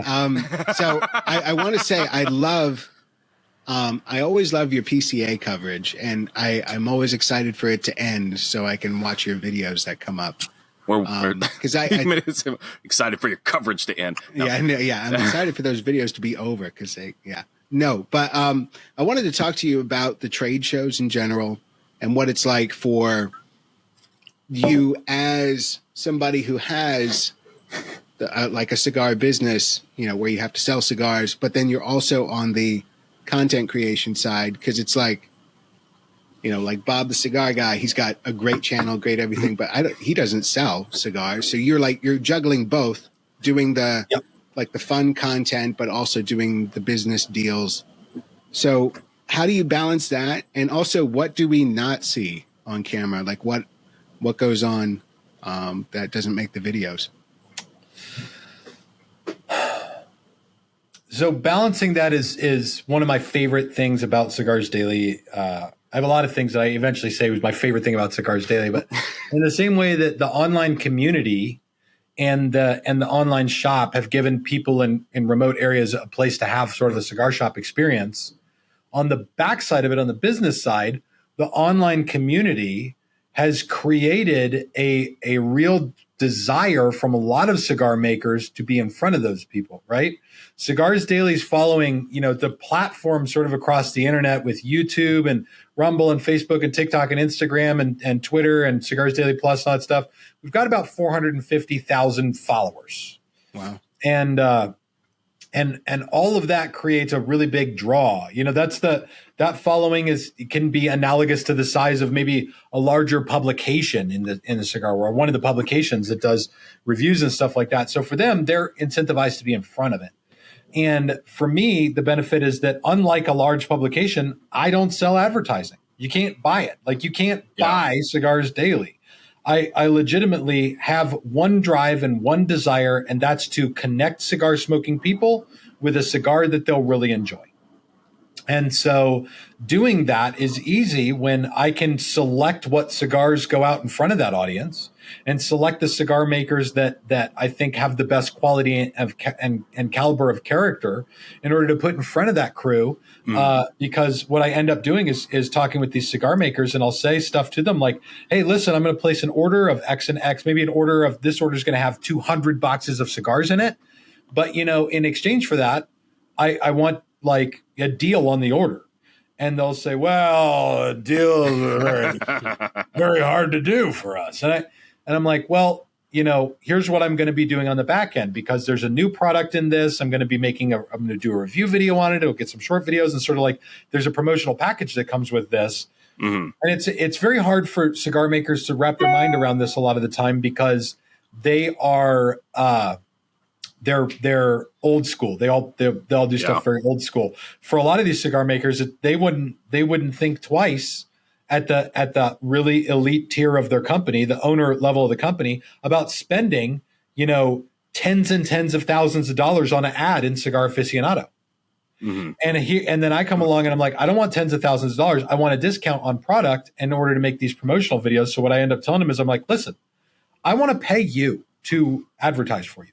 So I want to say I always love your PCA coverage, and I'm always excited for it to end so I can watch your videos that come up. Because I excited for your coverage to end. No. Yeah, I'm excited for those videos to be over because but I wanted to talk to you about the trade shows in general and what it's like for you as somebody who has like a cigar business, where you have to sell cigars, but then you're also on the content creation side, because it's like, like Bob the Cigar Guy, he's got a great channel, great everything, but he doesn't sell cigars. So you're juggling both, doing the like the fun content, but also doing the business deals. So how do you balance that? And also, what do we not see on camera? Like what goes on that doesn't make the videos? So balancing that is one of my favorite things about Cigars Daily. I have a lot of things that I eventually say was my favorite thing about Cigars Daily, but in the same way that the online community and the online shop have given people in remote areas a place to have sort of a cigar shop experience, on the backside of it, on the business side, the online community has created a real desire from a lot of cigar makers to be in front of those people, right? Cigars Daily's following, the platform sort of across the internet with YouTube and Rumble and Facebook and TikTok and Instagram and Twitter and Cigars Daily Plus and all that stuff. We've got about 450,000 followers. Wow. And all of that creates a really big draw. That following can be analogous to the size of maybe a larger publication in the cigar world, one of the publications that does reviews and stuff like that. So for them, they're incentivized to be in front of it. And for me, the benefit is that unlike a large publication, I don't sell advertising. You can't buy it. Like, you can't buy Cigars Daily. I legitimately have one drive and one desire, and that's to connect cigar smoking people with a cigar that they'll really enjoy. And so doing that is easy when I can select what cigars go out in front of that audience and select the cigar makers that I think have the best quality and caliber of character in order to put in front of that crew. Because what I end up doing is talking with these cigar makers, and I'll say stuff to them like, hey, listen, I'm going to place an order of X and X. Maybe an order of this order is going to have 200 boxes of cigars in it. But, in exchange for that, I want like a deal on the order. And they'll say, well, deals are very, very hard to do for us. And I'm like, well, here's what I'm going to be doing on the back end, because there's a new product in this. I'm going to be I'm going to do a review video on it. It'll get some short videos, and sort of like there's a promotional package that comes with this. Mm-hmm. And it's very hard for cigar makers to wrap their mind around this a lot of the time, because they are, they're old school. They all do stuff very old school. For a lot of these cigar makers, they wouldn't think twice at the really elite tier of their company, the owner level of the company, about spending tens and tens of thousands of dollars on an ad in Cigar Aficionado. Mm-hmm. And then I come along and I'm like, I don't want tens of thousands of dollars. I want a discount on product in order to make these promotional videos. So what I end up telling them is, I'm like, listen, I want to pay you to advertise for you.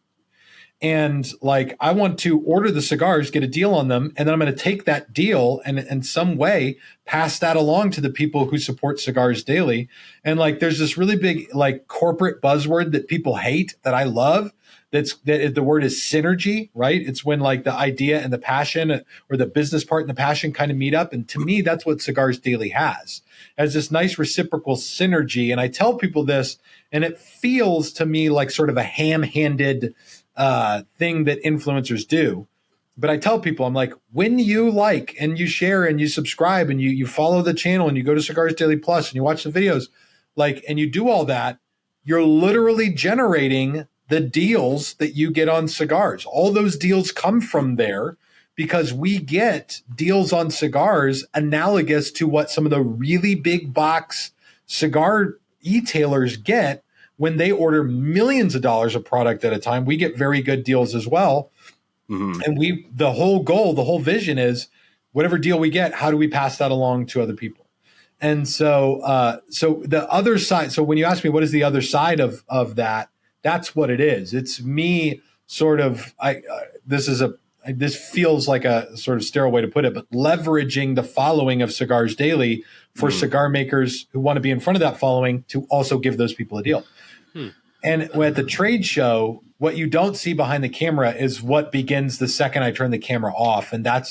And like, I want to order the cigars, get a deal on them, and then I'm going to take that deal and in some way pass that along to the people who support Cigars Daily. And like, there's this really big like corporate buzzword that people hate that I love. That the word is synergy, right? It's when like the idea and the passion, or the business part and the passion, kind of meet up. And to me, that's what Cigars Daily has this nice reciprocal synergy. And I tell people this, and it feels to me like sort of a ham-handed thing that influencers do. But I tell people, I'm like, when you like and you share and you subscribe and you follow the channel and you go to Cigars Daily Plus and you watch the videos, like, and you do all that, you're literally generating the deals that you get on cigars. All those deals come from there, because we get deals on cigars analogous to what some of the really big box cigar e-tailers get when they order millions of dollars of product at a time. We get very good deals as well. Mm-hmm. And the whole goal, the whole vision is, whatever deal we get, how do we pass that along to other people? And so the other side, so when you ask me what is the other side of that, that's what it is. It's me sort of, this feels like a sort of sterile way to put it, but leveraging the following of Cigars Daily for cigar makers who want to be in front of that following to also give those people a deal. And at the trade show, what you don't see behind the camera is what begins the second I turn the camera off. And that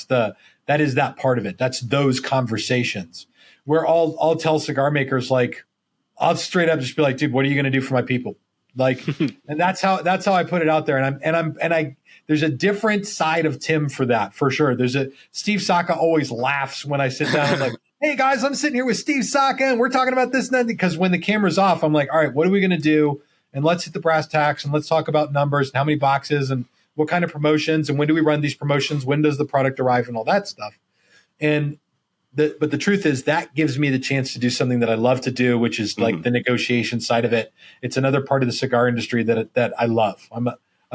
is that part of it. That's those conversations where I'll tell cigar makers, like, I'll straight up just be like, dude, what are you going to do for my people? Like, and that's how I put it out there. And there's a different side of Tim for that, for sure. Steve Saka always laughs when I sit down and like, hey guys, I'm sitting here with Steve Saka and we're talking about this and that, because when the camera's off, I'm like, all right, what are we going to do? And let's hit the brass tacks and let's talk about numbers and how many boxes and what kind of promotions and when do we run these promotions? When does the product arrive and all that stuff? But the truth is that gives me the chance to do something that I love to do, which is like the negotiation side of it. It's another part of the cigar industry that I love. I'm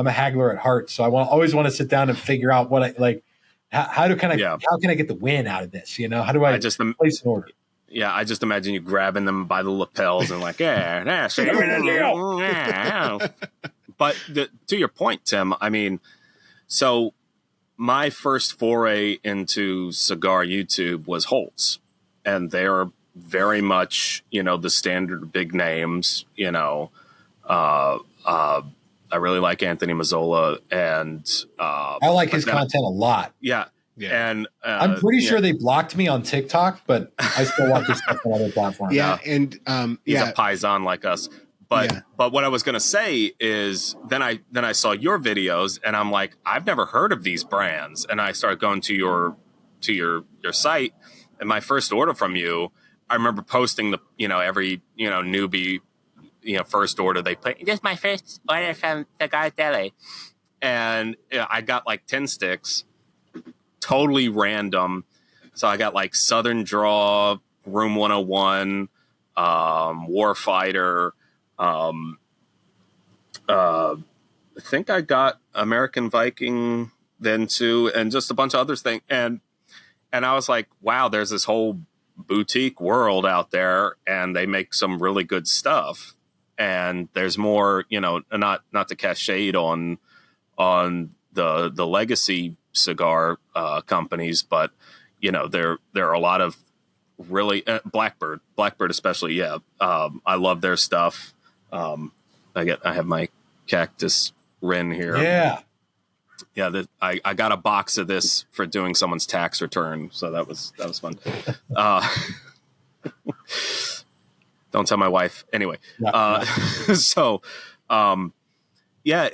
a haggler at heart, so I always want to sit down and figure out what I like. How can I get the win out of this? How do I just place an order? Yeah, I just imagine you grabbing them by the lapels and like, yeah. But to your point, Tim, I mean, so my first foray into cigar YouTube was Holtz, and they're very much, the standard big names, I really like Anthony Mazzola, and I like his content a lot. Yeah. And I'm pretty sure they blocked me on TikTok, but I still watch his stuff on other platforms. Yeah, and he's a paisan like us. But what I was going to say is then I saw your videos and I'm like, I've never heard of these brands, and I started going to your site, and my first order from you, I remember posting the every newbie first order they play. This is my first order from Cigar Deli, and I got like 10 sticks, totally random. So I got like Southern Draw, Room 101, Warfighter, Um, I think I got American Viking then too, and just a bunch of other things. And I was like, wow, there's this whole boutique world out there, and they make some really good stuff. And there's more, not to cast shade on the legacy cigar companies, but there are a lot of really Blackbird especially. Yeah, I love their stuff. I have my Cactus Rin here. Yeah, I got a box of this for doing someone's tax return, so that was fun. Don't tell my wife. Anyway, so yeah,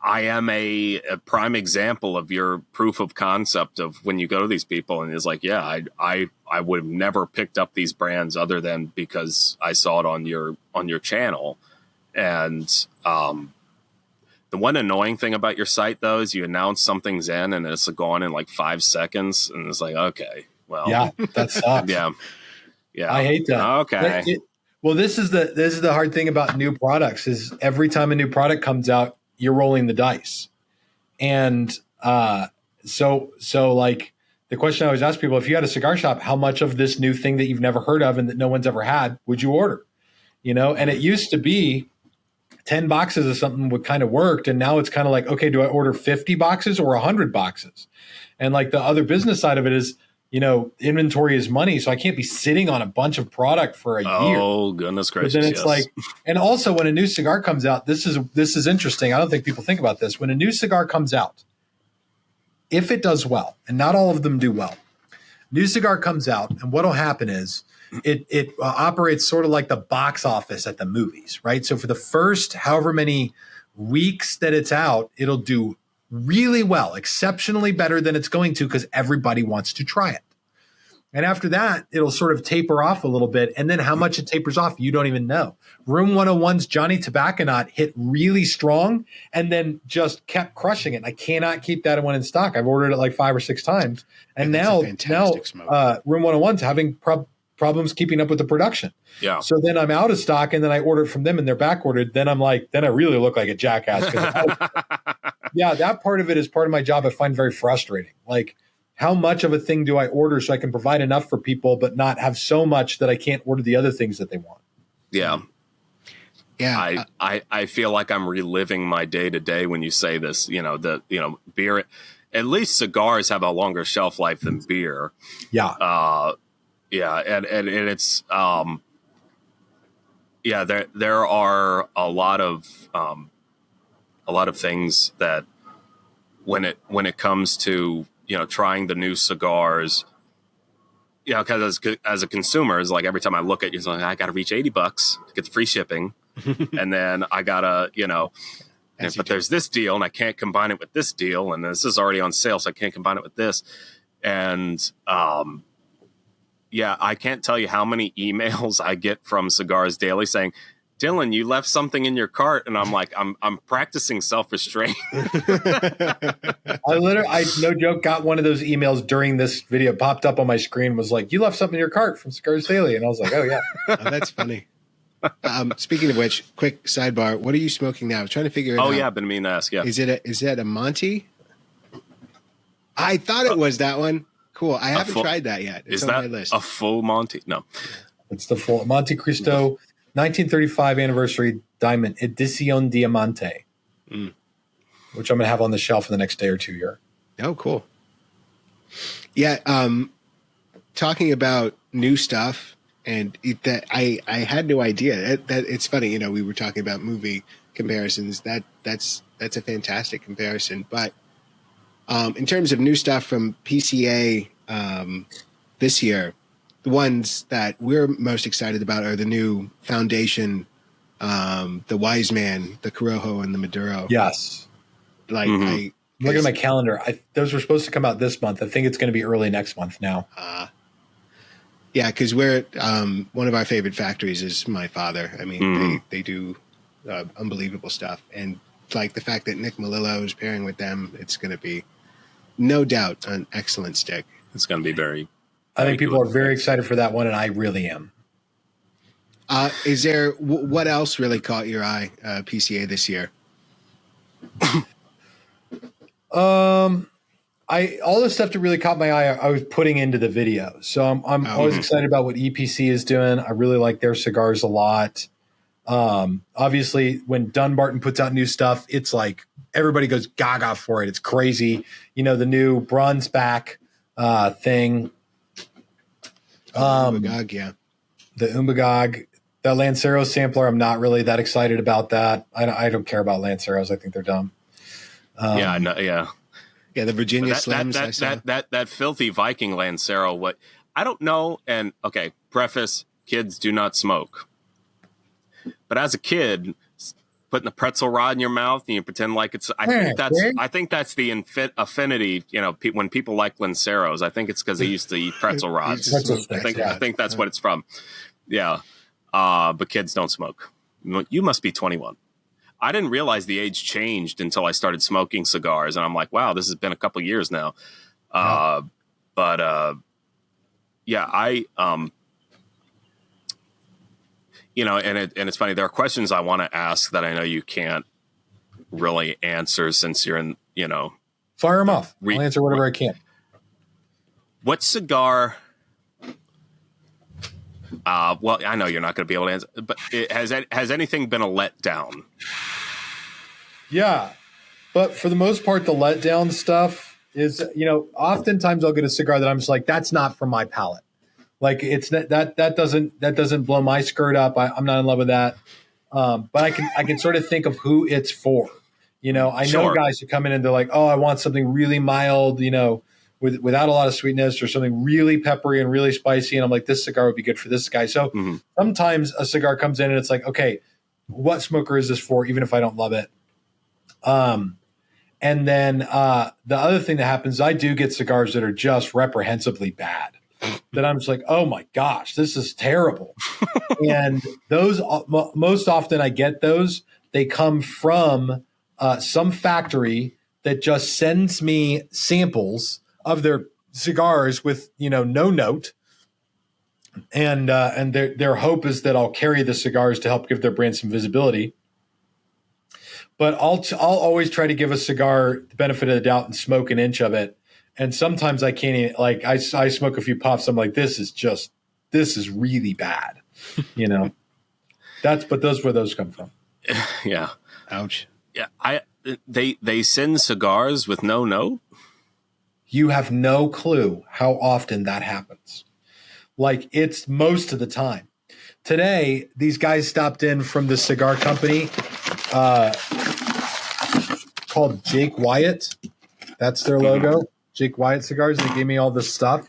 I am a prime example of your proof of concept of when you go to these people and it's like, yeah, I would have never picked up these brands other than because I saw it on your channel. And the one annoying thing about your site though is you announce something's in and it's gone in like 5 seconds, and it's like, okay, well, yeah, that sucks. Yeah, I hate that. Okay. Well, this is the hard thing about new products is every time a new product comes out, you're rolling the dice. And so like the question I always ask people, if you had a cigar shop, how much of this new thing that you've never heard of and that no one's ever had would you order? And it used to be 10 boxes of something would kind of worked. And now it's kind of like, okay, do I order 50 boxes or 100 boxes? And like the other business side of it is, inventory is money. So I can't be sitting on a bunch of product for a year. Oh, goodness gracious. But then it's like, and also when a new cigar comes out, this is interesting. I don't think people think about this. When a new cigar comes out, if it does well, and not all of them do well, new cigar comes out, and what'll happen is it operates sort of like the box office at the movies, right? So for the first however many weeks that it's out, it'll do really well, exceptionally better than it's going to because everybody wants to try it. And after that, it'll sort of taper off a little bit. And then how much it tapers off, you don't even know. Room 101's Johnny Tobacconaut hit really strong and then just kept crushing it. And I cannot keep that one in stock. I've ordered it like 5 or 6 times. And now Room 101's having problems keeping up with the production. Yeah. So then I'm out of stock and then I order it from them and they're back ordered. Then I'm like, then I really look like a jackass. Yeah, that part of it is part of my job I find very frustrating. Like, how much of a thing do I order so I can provide enough for people, but not have so much that I can't order the other things that they want? Yeah. Yeah. I feel like I'm reliving my day to day when you say this, beer, at least cigars have a longer shelf life than beer. Yeah. Yeah. And it's, there are a lot of things that when it comes to, trying the new cigars, because as a consumer, it's like every time I look at you, it's like, I got to reach $80 to get the free shipping. And then I gotta, but there's this deal and I can't combine it with this deal. And this is already on sale, so I can't combine it with this. And, I can't tell you how many emails I get from Cigars Daily saying, Dylan, you left something in your cart, and I'm like, I'm practicing self-restraint. I no joke, got one of those emails during this video, popped up on my screen, was like, you left something in your cart from Cigars Daily, and I was like, oh yeah, that's funny. Speaking of which, quick sidebar: what are you smoking now? I was trying to figure it out. Oh yeah, I've been meaning to ask. Yeah, is that a Monty? I thought it was that one. Cool. I haven't tried that yet. It's on my list. A full Monty? No, it's the full Monte Cristo 1935 anniversary diamond Edición Diamante, which I'm going to have on the shelf in the next day or two here. Oh, cool. Yeah. Talking about new stuff, and that I had no idea that it's funny. We were talking about movie comparisons. That's a fantastic comparison. But in terms of new stuff from PCA this year, the ones that we're most excited about are the new Foundation, the Wise Man, the Corojo, and the Maduro. Yes. Like, I'm looking at my calendar. Those were supposed to come out this month. I think it's going to be early next month now. Yeah, because we're one of our favorite factories is My Father. I mean, they do unbelievable stuff. And like the fact that Nick Melillo is pairing with them, it's going to be no doubt an excellent stick. It's going to be very... I think people are very excited for that one, and I really am. Is there what else really caught your eye, PCA this year? I all the stuff that really caught my eye, I was putting into the video. So I'm always excited about what EPC is doing. I really like their cigars a lot. Obviously, when Dunbarton puts out new stuff, it's like everybody goes gaga for it. It's crazy. You know, the new bronze back thing. Umbagog, yeah. The Umbagog. That Lancero sampler, I'm not really that excited about that. I don't care about Lanceros. I think they're dumb. Yeah, no, yeah. Yeah, the Virginia Slims. That filthy Viking Lancero. What I don't know. And okay, preface: kids do not smoke. But as a kid, putting a pretzel rod in your mouth and you pretend like it's. I think that's the affinity. You know, when people like Lanceros, I think it's because they used to eat pretzel rods. I think that's what it's from. Yeah, but kids don't smoke. You must be 21. I didn't realize the age changed until I started smoking cigars, and I'm like, wow, this has been a couple years now. But yeah, I you know, and it's funny. There are questions I want to ask that I know you can't really answer since you're in. You know, fire them off. I'll answer whatever I can. What cigar? Well, I know you're not going to be able to answer, but has anything been a letdown? Yeah, but for the most part, the letdown stuff is, you know, oftentimes I'll get a cigar that I'm just like, that's not from my palate. Like it's that doesn't blow my skirt up. I'm not in love with that. But I can sort of think of who it's for. You know, I know guys who come in and they're like, oh, I want something really mild, you know, without a lot of sweetness, or something really peppery and really spicy. And I'm like, this cigar would be good for this guy. So sometimes a cigar comes in and it's like, okay, what smoker is this for? Even if I don't love it. And then the other thing that happens, I do get cigars that are just reprehensibly bad. That I'm just like, oh my gosh, this is terrible. And those, most often I get those, they come from some factory that just sends me samples of their cigars with, you know, no note. And their hope is that I'll carry the cigars to help give their brand some visibility. But I'll always try to give a cigar the benefit of the doubt and smoke an inch of it. And sometimes I can't even, like, I smoke a few puffs. I'm like, this is really bad. You know, but those where those come from. Yeah. Ouch. Yeah. They send cigars with no note. You have no clue how often that happens. Like, it's most of the time. Today, these guys stopped in from the cigar company called Jake Wyatt. That's their logo. Jake Wyatt Cigars. They gave me all this stuff.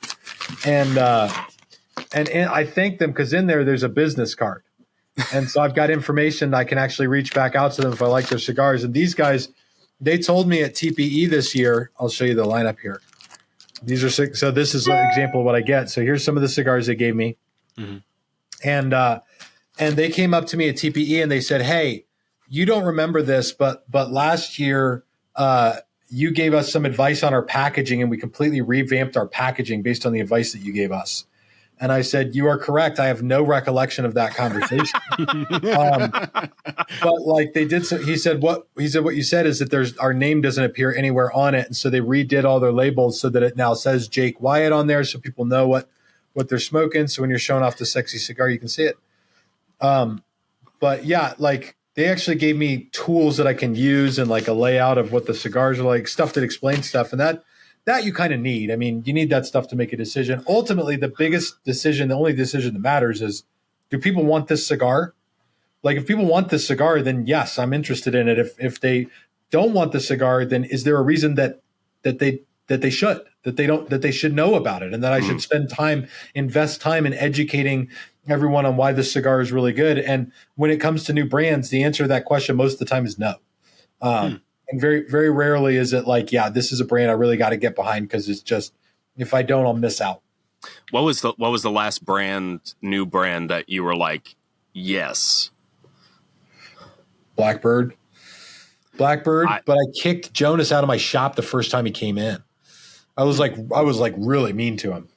And I thank them because in there's a business card. And so I've got information that I can actually reach back out to them if I like their cigars. And these guys, they told me at TPE this year, I'll show you the lineup here. These are so this is an example of what I get. So here's some of the cigars they gave me. Mm-hmm. And they came up to me at TPE and they said, hey, you don't remember this, but last year you gave us some advice on our packaging and we completely revamped our packaging based on the advice that you gave us. And I said, you are correct. I have no recollection of that conversation. But like they did, he said what you said is that our name doesn't appear anywhere on it. And so they redid all their labels so that it now says Jake Wyatt on there. So people know what they're smoking. So when you're showing off the sexy cigar, you can see it. But yeah, like they actually gave me tools that I can use and like a layout of what the cigars are like, stuff that explains stuff. And that you kind of need. I mean, you need that stuff to make a decision. Ultimately, the biggest decision, the only decision that matters is, do people want this cigar? Like if people want this cigar, then yes, I'm interested in it. If they don't want the cigar, then is there a reason that they should know about it and that I should invest time in educating everyone on why this cigar is really good? And when it comes to new brands, the answer to that question most of the time is no. And very, very rarely is it like, yeah, this is a brand I really got to get behind because it's just, if I don't, I'll miss out. What was the last new brand that you were like, yes? Blackbird. But I kicked Jonas out of my shop the first time he came in. I was like really mean to him.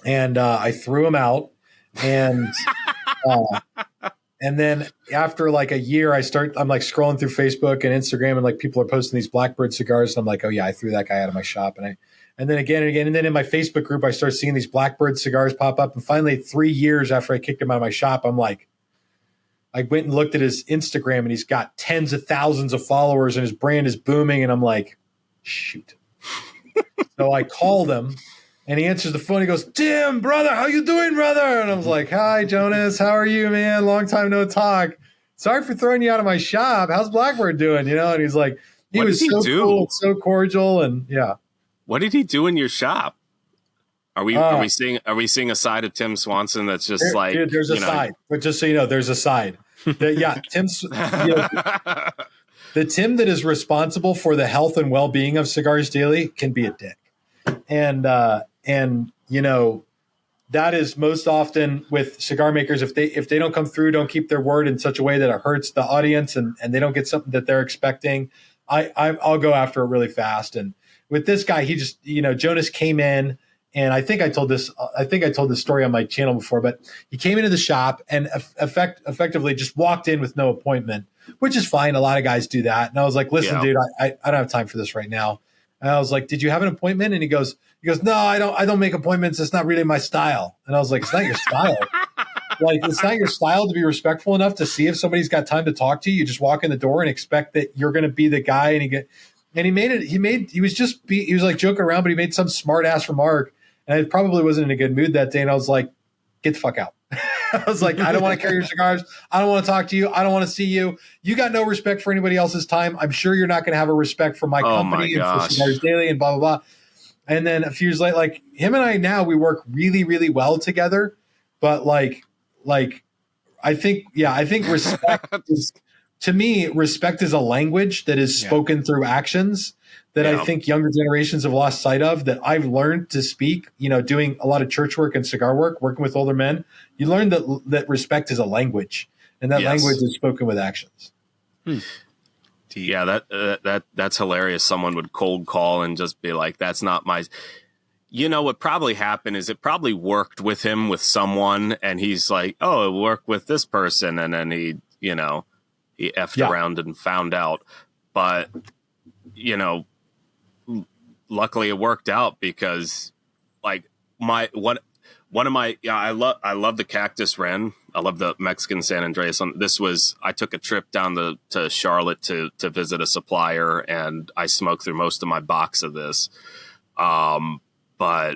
And I threw him out. And And then after like a year, I'm like scrolling through Facebook and Instagram, and like people are posting these Blackbird cigars. And I'm like, oh yeah, I threw that guy out of my shop. And then again and again. And then in my Facebook group, I start seeing these Blackbird cigars pop up. And finally, 3 years after I kicked him out of my shop, I'm like, I went and looked at his Instagram, and he's got tens of thousands of followers and his brand is booming. And I'm like, shoot. So I called him. And he answers the phone. He goes, Tim, brother, how you doing, brother? And I was like, hi, Jonas. How are you, man? Long time no talk. Sorry for throwing you out of my shop. How's Blackbird doing? And he's like, he was so cool, so cordial. And yeah. What did he do in your shop? Are we seeing a side of Tim Swanson that's just dude, there's a side. But just so you know, there's a side. Tim's the Tim that is responsible for the health and well-being of Cigars Daily can be a dick. And that is most often with cigar makers, if they don't come through, don't keep their word in such a way that it hurts the audience and they don't get something that they're expecting, I'll go after it really fast. And with this guy, he just, Jonas came in, and I think I told this story on my channel before, but he came into the shop and effectively just walked in with no appointment, which is fine. A lot of guys do that. And I was like, listen, dude, I don't have time for this right now. And I was like, did you have an appointment? And he goes, no, I don't make appointments. It's not really my style. And I was like, it's not your style. Like, it's not your style to be respectful enough to see if somebody's got time to talk to you. You just walk in the door and expect that you're going to be the guy. And he was like joking around, but he made some smart ass remark. And I probably wasn't in a good mood that day. And I was like, get the fuck out. I was like, I don't want to carry your cigars. I don't want to talk to you. I don't want to see you. You got no respect for anybody else's time. I'm sure you're not going to have a respect for my company and for Cigars Daily and blah, blah, blah. And then a few years later, like him and I now, we work really, really well together. But like I think respect is, to me, respect is a language that is spoken through actions that I think younger generations have lost sight of, that I've learned to speak, doing a lot of church work and cigar work, working with older men. You learn that respect is a language, and that language is spoken with actions. Yeah, that's hilarious. Someone would cold call and just be like, that's not my... what probably happened is it probably worked with him with someone, and he's like, oh, it worked with this person. And then he effed around and found out. But, luckily it worked out because like I love the Cactus Wren. I love the Mexican San Andreas. I took a trip down to Charlotte to visit a supplier, and I smoked through most of my box of this. But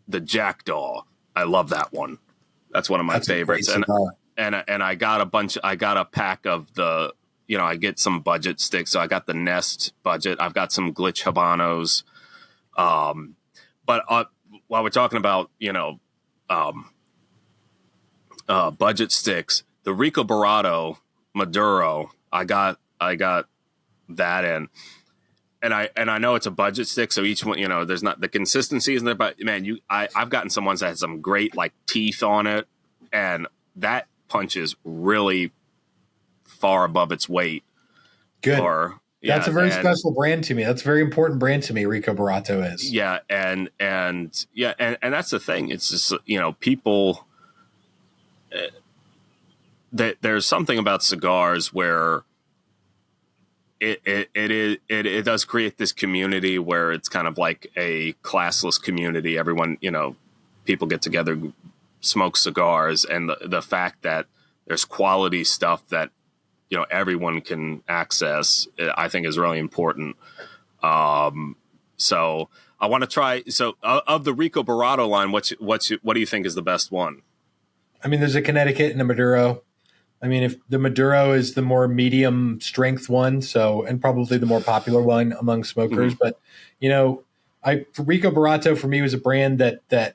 the Jackdaw, I love that one. That's one of my favorites. And I got a pack of the, I get some budget sticks. So I got the Nest budget. I've got some Glitch Habanos. But while we're talking about, budget sticks, the Rico Barato Maduro, I got that in. And I know it's a budget stick, so each one, there's not the consistency isn't there, but man, I've gotten some ones that had some great like teeth on it, and that punches really far above its weight. Good. That's a very special brand to me. That's a very important brand to me. Rico Barato is. Yeah, and that's the thing. It's just people. There's something about cigars where it does create this community where it's kind of like a classless community. Everyone, people get together, smoke cigars, and the fact that there's quality stuff that everyone can access, I think is really important. So I want to try. So of the Rico Barato line, what do you think is the best one? I mean, there's a Connecticut and a Maduro. I mean, if the Maduro is the more medium strength one, and probably the more popular one among smokers, but Rico Barato for me was a brand that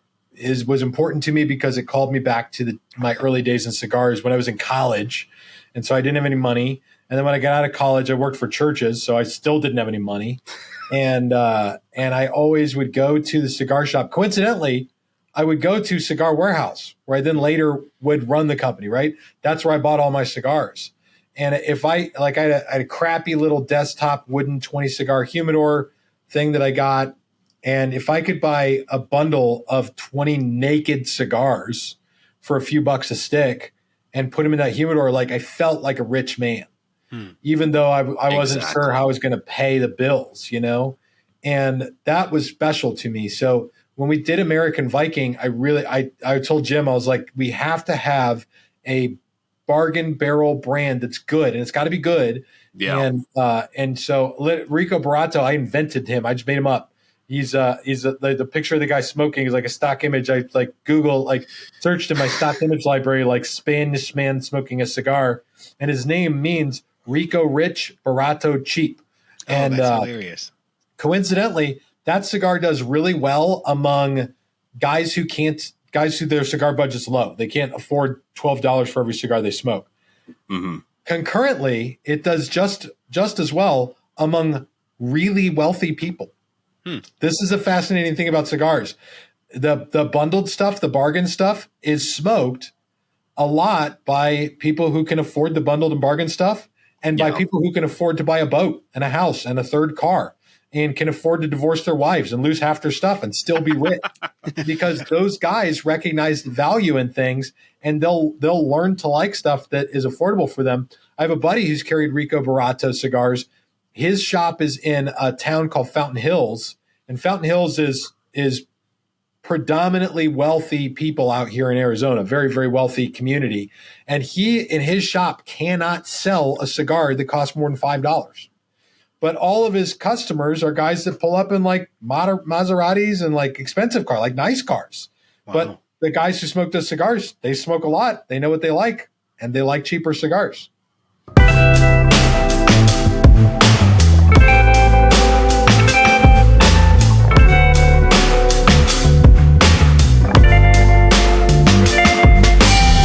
was important to me because it called me back to my early days in cigars when I was in college. And so I didn't have any money. And then when I got out of college, I worked for churches, so I still didn't have any money. And I always would go to the cigar shop. Coincidentally, I would go to Cigar Warehouse, where I then later would run the company, right? That's where I bought all my cigars. And if I had a crappy little desktop wooden 20 cigar humidor thing that I got. And if I could buy a bundle of 20 naked cigars for a few bucks a stick, and put them in that humidor, like I felt like a rich man, even though I wasn't sure how I was going to pay the bills, you know? And that was special to me. So when we did American Viking, I told Jim, I was like, we have to have a bargain barrel brand that's good, and it's got to be good. Yeah. And so Rico Barato, I invented him. I just made him up. He's the picture of the guy smoking is like a stock image. I searched in my stock image library, like Spanish man smoking a cigar, and his name means Rico rich, Barato cheap. And that's hilarious. Coincidentally, that cigar does really well among guys who their cigar budget's low. They can't afford $12 for every cigar they smoke. Mm-hmm. Concurrently, it does just as well among really wealthy people. This is a fascinating thing about cigars. The bundled stuff, the bargain stuff, is smoked a lot by people who can afford the bundled and bargain stuff, and by people who can afford to buy a boat and a house and a third car, and can afford to divorce their wives and lose half their stuff and still be rich. Because those guys recognize the value in things, and they'll learn to like stuff that is affordable for them. I have a buddy who's carried Rico Barato cigars. His shop is in a town called Fountain Hills, and Fountain Hills is predominantly wealthy people out here in Arizona, very, very wealthy community. And he, in his shop, cannot sell a cigar that costs more than $5. But all of his customers are guys that pull up in like Maseratis and like expensive cars, like nice cars. Wow. But the guys who smoke those cigars, they smoke a lot. They know what they like, and they like cheaper cigars.